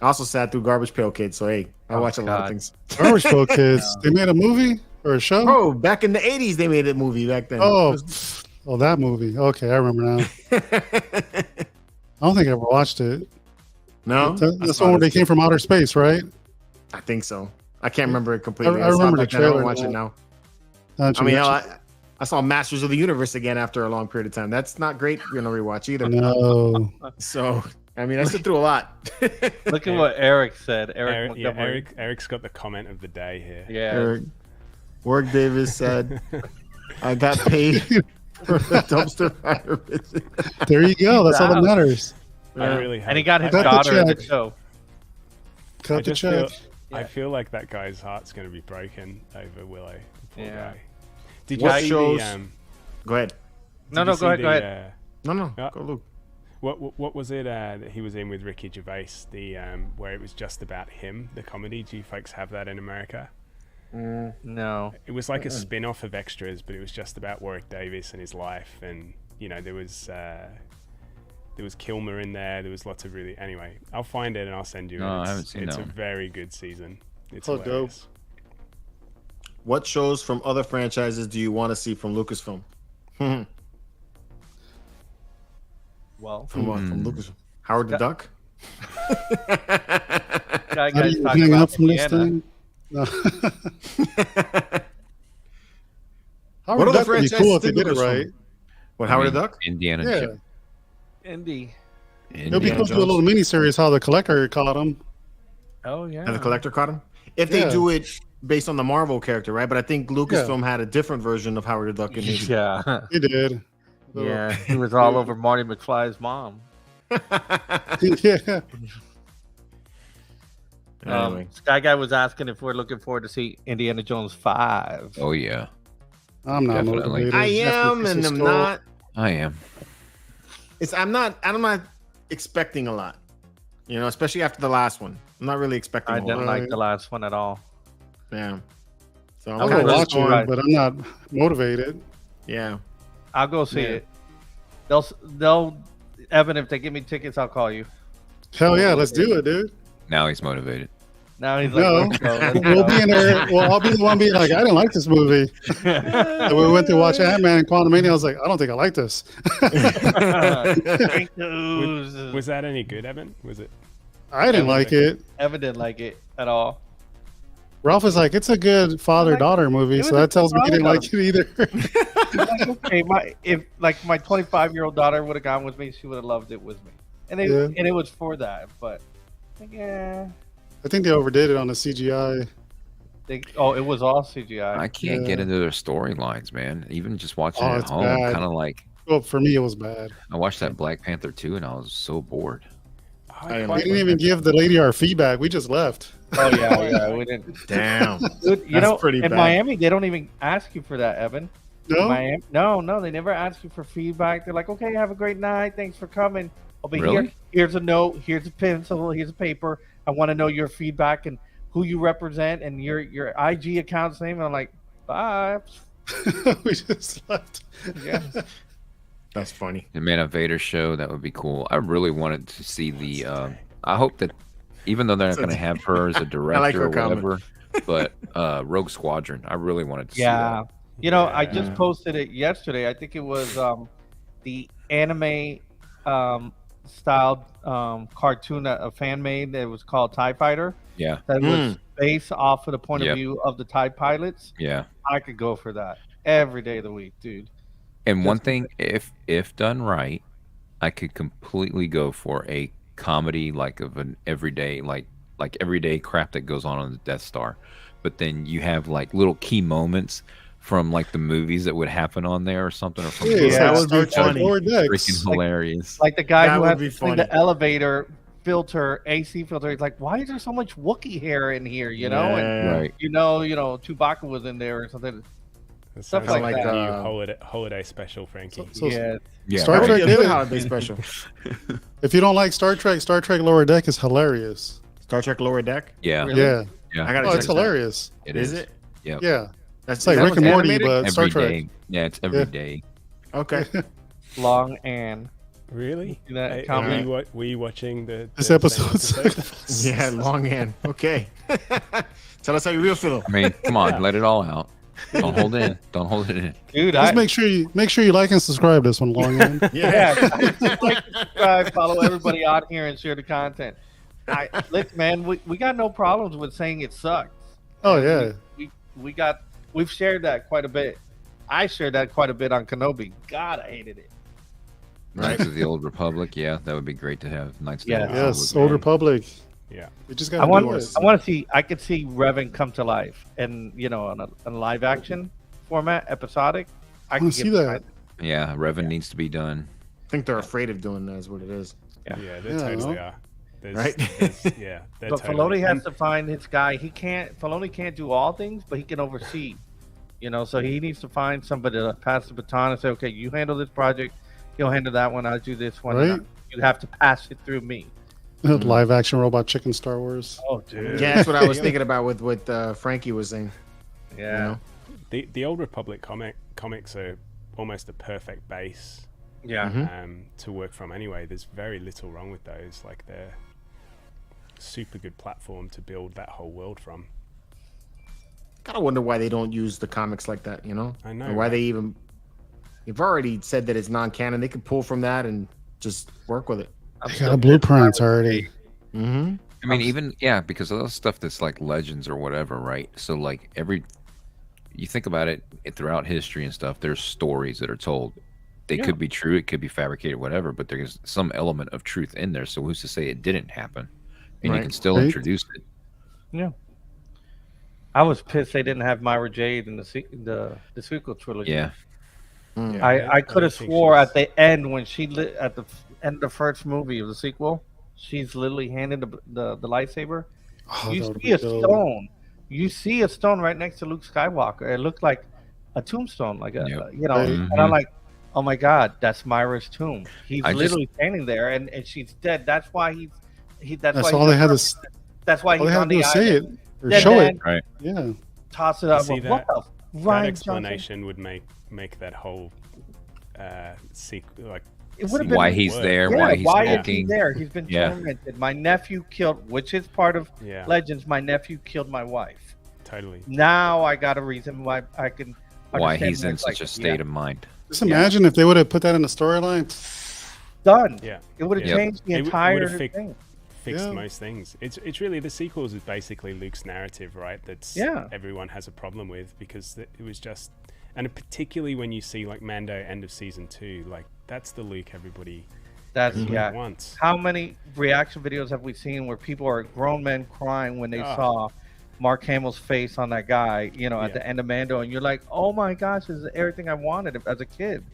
also sat through Garbage Pail Kids, so hey, I Oh, watch a lot of God. things. Garbage Pail Kids. They made a movie or a show? Bro, back in the 80s, they made a movie back then. Oh, oh, that movie. Okay, I remember now. I don't think I ever watched it. No, That's the one where they came from outer space, right? I think so. I can't remember it completely. I remember like the that. I don't trailer watch it now. now. I mean, I saw Masters of the Universe again after a long period of time. That's not great. You're gonna rewatch either. No. So I mean, I sit through a lot. Look at what Eric said. Eric's got the comment of the day here. Yeah. Eric, Work Davis said, "I got paid for the dumpster fire visit." There you go. That's all that matters. I really hope, And he got his Cut the daughter in the check. show. Cut the check. I feel like that guy's heart's going to be broken over Willow. Poor Yeah. guy. Did What you see shows- the, Go ahead. No, go ahead. Go ahead. No, Yeah. go Luke. What was it that he was in with Ricky Gervais? The where it was just about him, the comedy. Do you folks have that in America? No. It was like a spin-off of Extras, but it was just about Warwick Davis and his life, and you know there was Kilmer in there. There was lots of really. Anyway, I'll find it and I'll send you. No, it. I haven't seen It's that a one. very good season. It's Oh, dope. hilarious. What shows from other franchises do you want to see from Lucasfilm? Well, From Lucasfilm? Howard the Duck? guy How do guys you talking hang about up from this Indiana. thing? No. What Howard other Duck would be franchises cool if they did did it Lucasfilm? right. What, Howard the Duck? Indiana. Yeah. Jones. Indy. It'll be Indiana cool to do a Jones. little miniseries how the collector caught him. Oh yeah. And the collector caught him? If they Yeah. do it based on the Marvel character, right? But I think Lucasfilm had a different version of Howard the Duck in his. Yeah. He did. Yeah. He was all over Marty McFly's mom. Yeah. Anyway. Sky Guy was asking if we're looking forward to see Indiana Jones 5. Oh yeah, I'm not Definitely. motivated. I After am, this and is I'm scroll. not. I am. I'm not expecting a lot. You know, especially after the last one. I'm not really expecting I a whole didn't lot. like the last one at all. Yeah. So I'm I'll kind go of watch just going. it, but I'm not motivated. Yeah. I'll go see Yeah. it. They'll Evan, if they give me tickets, I'll call you. Hell yeah, let's do it, dude. Now he's motivated. Now he's like, No, let's go, let's we'll go. be in there. Well, I'll be the one being like, I didn't like this movie. And we went to watch Ant-Man and Quantumania. I was like, I don't think I like this. Was that any good, Evan? Was it? I didn't like it. Evan didn't like it at all. Ralph was like, it's a good father-daughter movie, it so was a that tells me he didn't like father-daughter. it either. Like, okay, if my 25-year-old daughter would have gone with me, she would have loved it with me, and Yeah. it was for that. But yeah, I think they overdid it on the CGI. it was all CGI. I can't get into their storylines, man. Even just watching Oh, it at it's home, bad. kind of like Well, for me, it was bad. I watched that Black Panther 2 and I was so bored. didn't We didn't even give the lady our feedback. We just left. Oh yeah, we didn't. Damn. Dude, you That's know, pretty in bad. Miami, they don't even ask you for that, Evan. No? Miami, no, they never ask you for feedback. They're like, okay, have a great night. Thanks for coming. I'll be Really? here's a note. Here's a pencil. Here's a paper. I want to know your feedback and who you represent and your IG account's name. And I'm like, bye. We just left. Yeah. That's funny. The Man of Vader show, that would be cool. I really wanted to see the. I hope that even though they're not going to have her as a director her or comment. whatever, but Rogue Squadron, I really wanted to see Yeah. that. You know, I just posted it yesterday. I think it was the anime styled cartoon that a fan made that was called TIE Fighter. Yeah, That was based off of the point Yep. of view of the TIE pilots. yeah. I could go for that every day of the week, dude. And one thing, if done right, I could completely go for a comedy like of an everyday like everyday crap that goes on the Death Star, but then you have like little key moments from like the movies that would happen on there or something, or from Yeah, that it's like would be Star Trek funny. Lower Decks. freaking hilarious. Like the guy That who would has be to clean funny. the elevator filter, AC filter. He's like, why is there so much Wookiee hair in here? You know, and Right. you know, Chewbacca was in there or something. That Stuff sounds like like that. a new holiday special, Frankie. So- Yeah, Yeah. Star That would Trek be a did good it. holiday special. If you don't like Star Trek Lower Deck is hilarious. Star Trek Lower Deck. Yeah. Really? Yeah. Yeah. I gotta Oh, check it's that. hilarious. It Is it? Yep. Yeah. That's It's like that Rick was and Morty, animated? but Star Every Trek. day. Yeah, it's every Yeah. day. Okay. Long and Really? See that Hey, comment? were you watching the This same episode's Yeah, long hand. Okay. Tell us how you real feel. I mean, come on, let it all out. Don't hold in. Don't hold it in. dude, Just make sure you like and subscribe this one, Long End. Yeah. like, subscribe, follow everybody on here, and share the content. Look, man, we got no problems with saying it sucks. Oh yeah. We've shared that quite a bit. I shared that quite a bit on Kenobi. God, I hated it. Knights of the Old Republic. Yeah, that would be great to have Knights of the Yeah. Old Yes. Republic. Old Republic. Yeah. We just I got to want do it. I want to see. I could see Revan come to life, and on a live action format, episodic. I wanna could see get that. behind it. Yeah, Revan needs to be done. I think they're afraid of doing that. Is what it is. Yeah. Yeah, they Yeah, totally no? are. Right? Yeah, they're But totally. Filoni has to find his guy. Filoni can't do all things, but he can oversee. So he needs to find somebody to pass the baton and say, okay, you handle this project, he'll handle that one, I'll do this one. Right. You have to pass it through me. Live action robot chicken Star Wars. Oh, dude. Yeah, that's what I was thinking about with what Frankie was saying. Yeah. The Old Republic comics are almost a perfect base Yeah. to work from anyway. There's very little wrong with those. Like, they're super good platform to build that whole world from. Gotta wonder why they don't use the comics like that. I know, And why right? they even. You've already said that it's non-canon. They could pull from that and just work with it. They got blueprints already. Mm-hmm. I mean, even because of the stuff that's like legends or whatever, right? So like you think about it throughout history and stuff. There's stories that are told. They could be true, it could be fabricated, whatever. But there's some element of truth in there. So who's to say it didn't happen? And you Right. can still Right. introduce it. Yeah. I was pissed they didn't have Myra Jade in the sequel trilogy. Yeah. Yeah, I could have think swore she's- at the end when at the end of the first movie of the sequel, she's literally handing the lightsaber. Oh, You that would see be a dope. stone. You see a stone right next to Luke Skywalker. It looked like a tombstone, like Yep. Right. And I'm like, oh my god, that's Myra's tomb. He's I just- literally standing there, and she's dead. That's why That's That's why all he's they had on- to. That's why All he's they had on to do the is say it island. or Dead show man, it. Right. Yeah. Toss it up. See, What that- the? That Ryan explanation would make that whole like It would have been Why he's work. there, Yeah, why he's is he smoking. there? He's been Yeah. tormented. My nephew killed, which is part of Yeah, Legends. My nephew killed my wife. totally. Now I got a reason why I can. Why understand he's why in it's such like, a state of mind. Just imagine if they would have put that in the storyline. done. Yeah, It would have Yeah. changed the It would entire have thing. fixed Yeah. most things. It's really the sequels is basically Luke's narrative, right? That's Yeah. everyone has a problem with because it was just, and particularly when you see like Mando end of season 2, like that's the Luke everybody That's everybody wants. How many reaction videos have we seen where people are grown men crying when they Ah. saw Mark Hamill's face on that guy, at Yeah. the end of Mando, and you're like, oh my gosh, this is everything I wanted as a kid.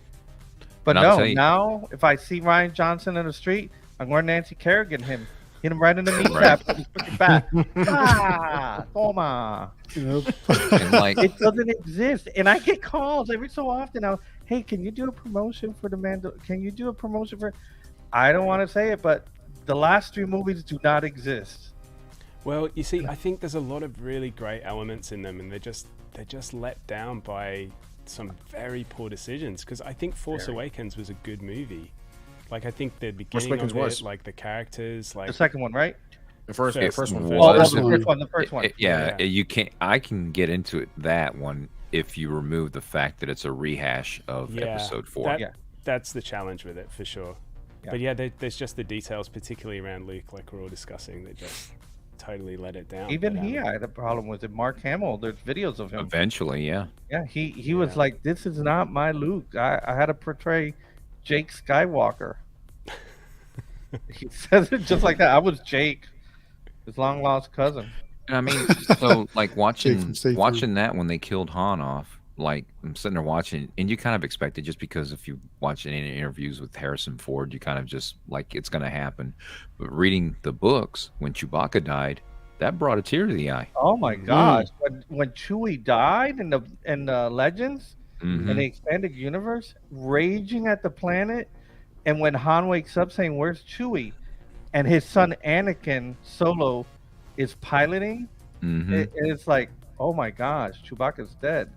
But And I'll no, tell you- now if I see Ryan Johnson in the street, I'm going Nancy Kerrigan him. Hit him right in the kneecap with his freaking bat. Ah, toma. Yep. And like, It doesn't exist. And I get calls every so often now. Hey, can you do a promotion for the Mando? Can you do a promotion for? I don't want to say it, but the last 3 movies do not exist. Well, you see, I think there's a lot of really great elements in them, and they're just let down by some very poor decisions. Because I think Force Awakens was a good movie. Like I think the beginning Awakens of it, was. like the characters, like The second one, right? The first First one. one. Oh, was. the first one. The first one. Yeah. You can't. I can get into it that one if you remove the fact that it's a rehash of episode 4. That, That's the challenge with it for sure. Yeah. But yeah, there's just the details, particularly around Luke, like we're all discussing, that just totally let it down. Even But, he had a problem with it. Mark Hamill, there's videos of him. Eventually, yeah. Yeah, he was like, this is not my Luke. I had to portray Jake Skywalker. He says it just like that. I was Jake, his long lost cousin. And I mean, so like watching State Farm. that when they killed Han off, like I'm sitting there watching, and you kind of expect it just because if you watch any interviews with Harrison Ford, you kind of just like it's going to happen. But reading the books, when Chewbacca died, that brought a tear to the eye. Oh my gosh! When Chewie died in the Legends Mhm. in the expanded universe, raging at the planet, and when Han wakes up saying, "Where's Chewie?" and his son Anakin Solo is piloting, Mhm. it's like, oh my gosh, Chewbacca's dead.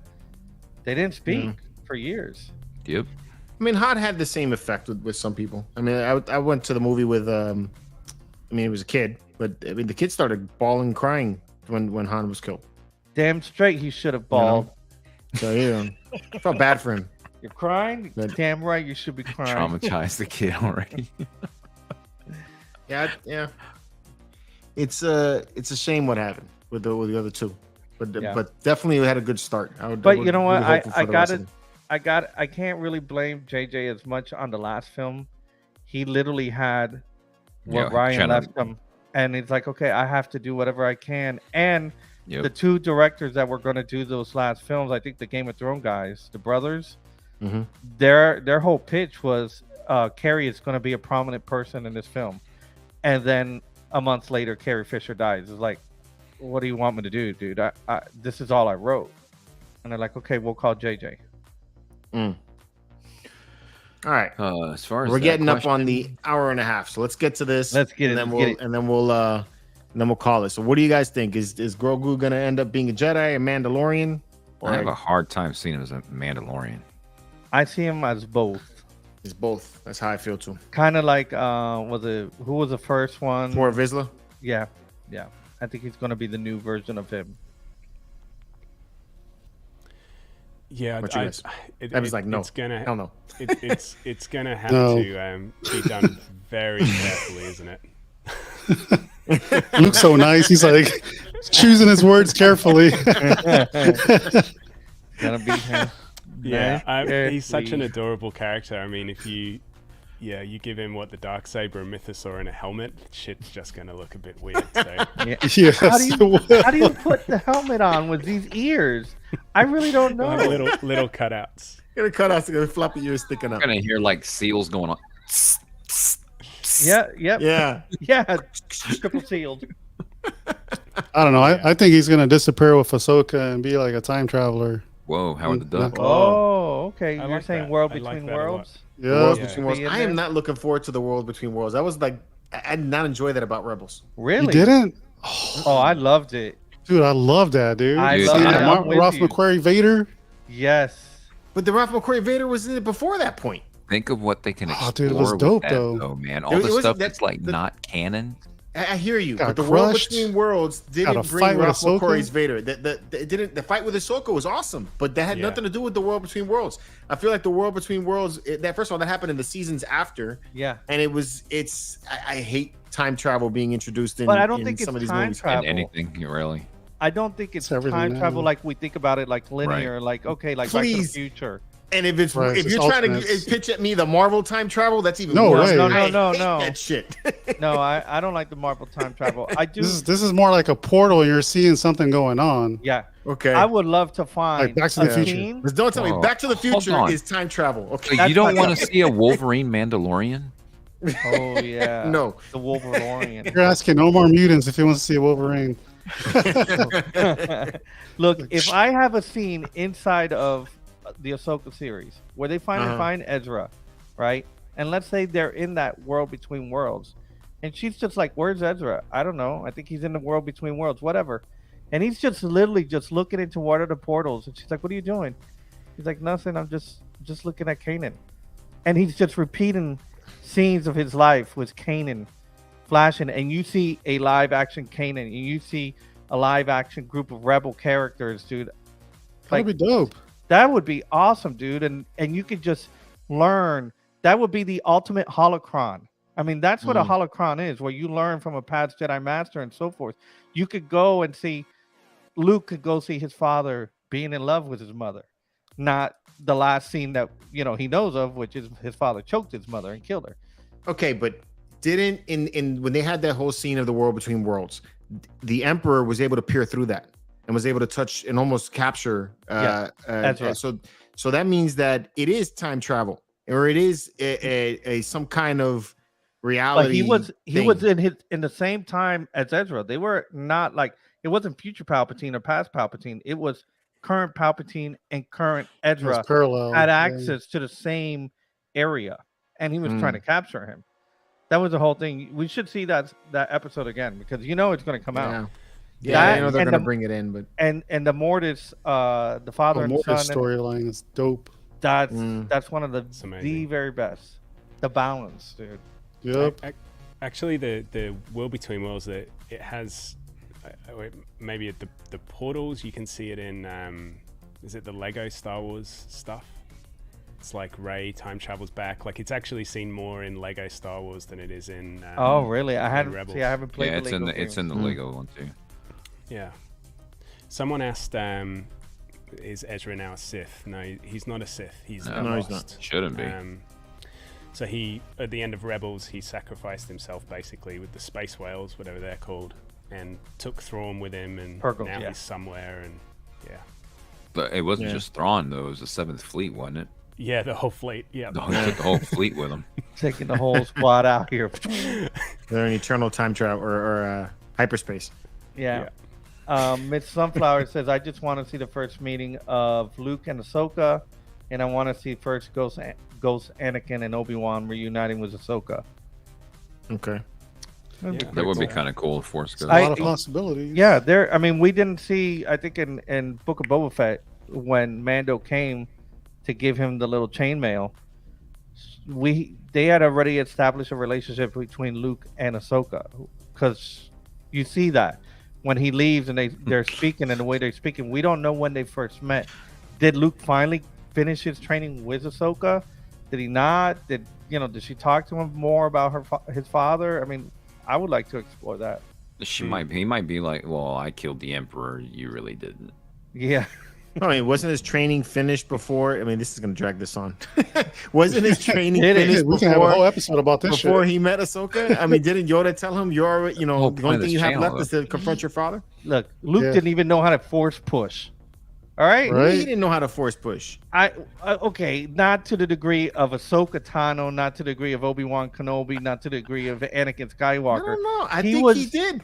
They didn't speak for years. Yep. I mean, Han had the same effect with some people. I mean, I went to the movie with, I mean, it was a kid, but I mean, the kid started bawling, crying when Han was killed. Damn straight, he should have bawled. So yeah, I felt bad for him. You're crying? But- Damn right, you should be crying. Traumatized the kid already. Yeah. It's a shame what happened with the other two. but definitely had a good start. But you know what? Really hopeful for the rest of them. I can't really blame JJ as much on the last film. He literally had what Ryan left him, and it's like, okay, I have to do whatever I can. And the two directors that were going to do those last films, I think the Game of Thrones guys, the brothers, their whole pitch was Carrie is going to be a prominent person in this film, and then a month later, Carrie Fisher dies. It's like, what do you want me to do, dude? This is all I wrote. And they're like, okay, we'll call JJ. All right. As far as we're getting up on the hour and a half, so let's get to this. Let's get it. And then we'll call it. So, what do you guys think? Is Grogu gonna end up being a Jedi, a Mandalorian? Or I have a hard time seeing him as a Mandalorian. I see him as both. He's both. That's how I feel too. Kind of like who was the first one? More Vizsla. Yeah. I think he's gonna be the new version of him. Yeah, I was like, no, it's gonna, hell no. It's gonna have to be done very carefully, isn't it? Luke's so nice. He's like choosing his words carefully. Gonna be him. Yeah, he's such an adorable character. I mean, if you give him the Darksaber and Mythosaur in a helmet, shit's just gonna look a bit weird. So. Yes. How do you put the helmet on with these ears? I really don't know. Little cutouts. Gonna cut out the floppy ears sticking up. You're gonna hear like seals going on. Yeah. Triple sealed. I don't know. I think he's gonna disappear with Ahsoka and be like a time traveler. Whoa, Howard the Duck. Oh, okay. You're like saying that. World I like Between that a lot. Worlds? The Worlds Yeah. Between Worlds. I am not looking forward to the World Between Worlds. I was like, I did not enjoy that about Rebels. Really? You didn't? Oh, I loved it. Dude, I love that, dude. I Dude, love yeah. it. I'm with Ralph you. McQuarrie Vader. Yes. But the Ralph McQuarrie Vader was in it before that point. Think of what they can explore Oh, dude, it was with dope, that, though. man. It All the was- stuff that's that's like the- not canon. I hear you, Got but the World crushed. Between Worlds Got didn't a bring fight with Ralph Ahsoka. McQuarrie's Vader. The fight with Ahsoka was awesome, but that had nothing to do with the World Between Worlds. I feel like the World Between Worlds, that first of all, that happened in the seasons after, Yeah. and I hate time travel being introduced in, But I don't in think it's some of these time movies. travel. And anything, really. I don't think it's everything time now. travel like we think about it, like linear, like, okay, like Back to the Please. Future. And if it's Right, if it's you're trying to alternates. pitch at me the Marvel time travel, that's even No worse. way. No, I no, hate no. that shit. No, I don't like the Marvel time travel. I do. This is more like a portal. You're seeing something going on. Yeah. Okay. I would love to find Like Back to the a Future. scene- But don't tell me Oh, Back to the hold Future on. is time travel. Okay. So you don't my- want to see a Wolverine Mandalorian? Oh yeah. No. The Wolverine. You're asking no more mutants if you want to see a Wolverine. Look, if I have a scene inside of the Ahsoka series where they finally find Ezra, right? And let's say they're in that World Between Worlds, and she's just like, "Where's Ezra? I don't know. I think he's in the World Between Worlds, whatever." And he's just literally just looking into one of the portals, and she's like, "What are you doing?" He's like, "Nothing. I'm just looking at Kanan," and he's just repeating scenes of his life with Kanan flashing, and you see a live action Kanan, and you see a live action group of rebel characters, dude. That'd be dope. That would be awesome, dude. And you could just learn. That would be the ultimate holocron. I mean, that's what a holocron is, where you learn from a past Jedi Master and so forth. You could go and see, Luke could go see his father being in love with his mother, not the last scene that he knows of, which is his father choked his mother and killed her. Okay, but didn't in when they had that whole scene of the World Between Worlds, the Emperor was able to peer through that and was able to touch and almost capture. That's right. So that means that it is time travel, or it is a some kind of reality. But he was in the same time as Ezra. They were not like, it wasn't future Palpatine or past Palpatine. It was current Palpatine and current Ezra It's parallel. had yeah. access to the same area, and he was trying to capture him. That was the whole thing. We should see that episode again, because it's going to come out. Yeah, I know they're and going to bring it in, but And the Mortis, the father and Mortis son, storyline is dope. that's one of the amazing. very best. The balance, dude. Yep. Actually, the World Between Worlds, that it has maybe at the portals, you can see it in is it the Lego Star Wars stuff? It's like Rey time travels back. Like, it's actually seen more in Lego Star Wars than it is in. Oh, really? I haven't Rebels. played. Yeah, the it's Lego in the games. Lego one too. Yeah. Someone asked, is Ezra now a Sith? No, he's not a Sith. He's No, he's not. Shouldn't be. So he, at the end of Rebels, he sacrificed himself basically with the space whales, whatever they're called, and took Thrawn with him, and Purgles, now yeah. he's somewhere, and yeah. But it wasn't Yeah. just Thrawn though; it was the 7th Fleet, wasn't it? Yeah, the whole fleet. Yeah. No, he took the whole fleet with him. Taking the whole squad out here. They're in eternal time travel or hyperspace. Yeah. Miss Sunflower says, I just want to see the first meeting of Luke and Ahsoka, and I want to see first Ghost Anakin and Obi-Wan reuniting with Ahsoka. Okay. That would be kind of cool if Force Ghost. A lot of possibilities. Yeah, I mean, we didn't see, I think in Book of Boba Fett, when Mando came to give him the little chainmail, they had already established a relationship between Luke and Ahsoka, because you see that when he leaves and they're speaking, and the way they're speaking, we don't know when they first met. Did Luke finally finish his training with Ahsoka? Did he not? Did she talk to him more about his father? I mean, I would like to explore that. He might be like, well, I killed the Emperor. You really didn't. Yeah. I mean, wasn't his training finished before? I mean, this is going to drag this on. Wasn't his training It is. finished We can have a whole before, episode about this before shit. he met Ahsoka? I mean, didn't Yoda tell him you're already, the whole only point of thing this you have channel, left is to confront your father? Look, Luke Yeah. didn't even know how to force push. All right. Right. He didn't know how to force push. Okay, not to the degree of Ahsoka Tano, not to the degree of Obi-Wan Kenobi, not to the degree of Anakin I Skywalker. don't know. I He think was- he did.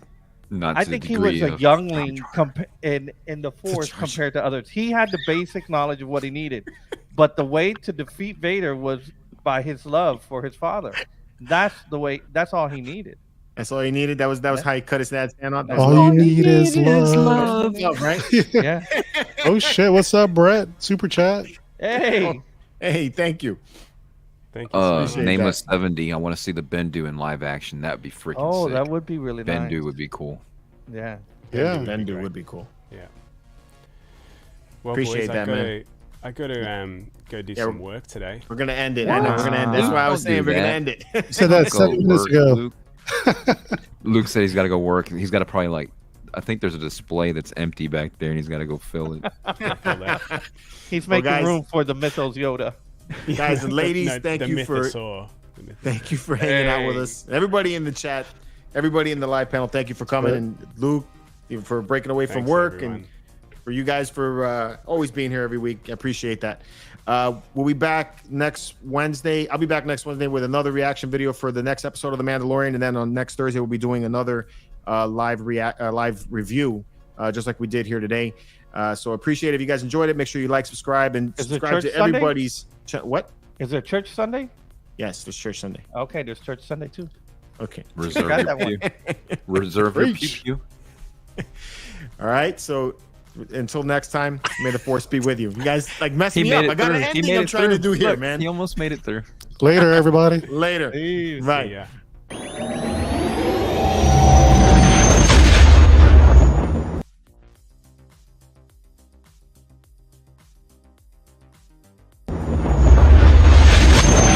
Not I to think the he was degree a of youngling Tom in the Force Jar Jar. compared to others. He had the basic knowledge of what he needed, but the way to defeat Vader was by his love for his father. That's the way. That's all he needed. That's all he needed. That was how he cut his dad's hand off. That's All you need is love. love, right? Yeah. Oh shit! What's up, Brett? Super chat. Hey. Hey, thank you. Thank you so much. Appreciate Nameless 70. I want to see the Bendu in live action. That would be freaking Oh, sick. that would be really Bendu nice. would be cool. Yeah. Yeah. Bendu would be cool. Yeah. Well, Appreciate boys, that, man. I got to go do Yeah, some work today. We're gonna end it. I know we're gonna end. That's why I was Don't saying do we're gonna that. end it. You said that Go 7 minutes work, ago. Luke. Luke said he's got to go work, and he's got to probably I think there's a display that's empty back there, and he's got to go fill it. He's Well, making guys- room for the Mythos Yoda. Guys and ladies, No, thank the you for Mythosaur. The Mythosaur. thank you for hanging out with us. Everybody in the chat, everybody in the live panel, thank you for coming. And Luke, you for breaking away from Thanks, work, everyone. and for you guys for always being here every week. I appreciate that. We'll be back next Wednesday. I'll be back next Wednesday with another reaction video for the next episode of The Mandalorian, and then on next Thursday we'll be doing another live review, just like we did here today. So appreciate it. If you guys enjoyed it, make sure you like, subscribe, and Is it subscribe to Church Sunday? everybody's. What? Is there church Sunday? Yes, there's Church Sunday. Okay, there's church Sunday too. Okay. Reserve Got your that one. pew. Reserve your Preach. pew. All right. So until next time, may the force be with you. You guys mess He me made up. it I got through. an He ending made I'm it trying to through. do here, Look, man. He almost made it through. Later, everybody. Later. See Bye. ya.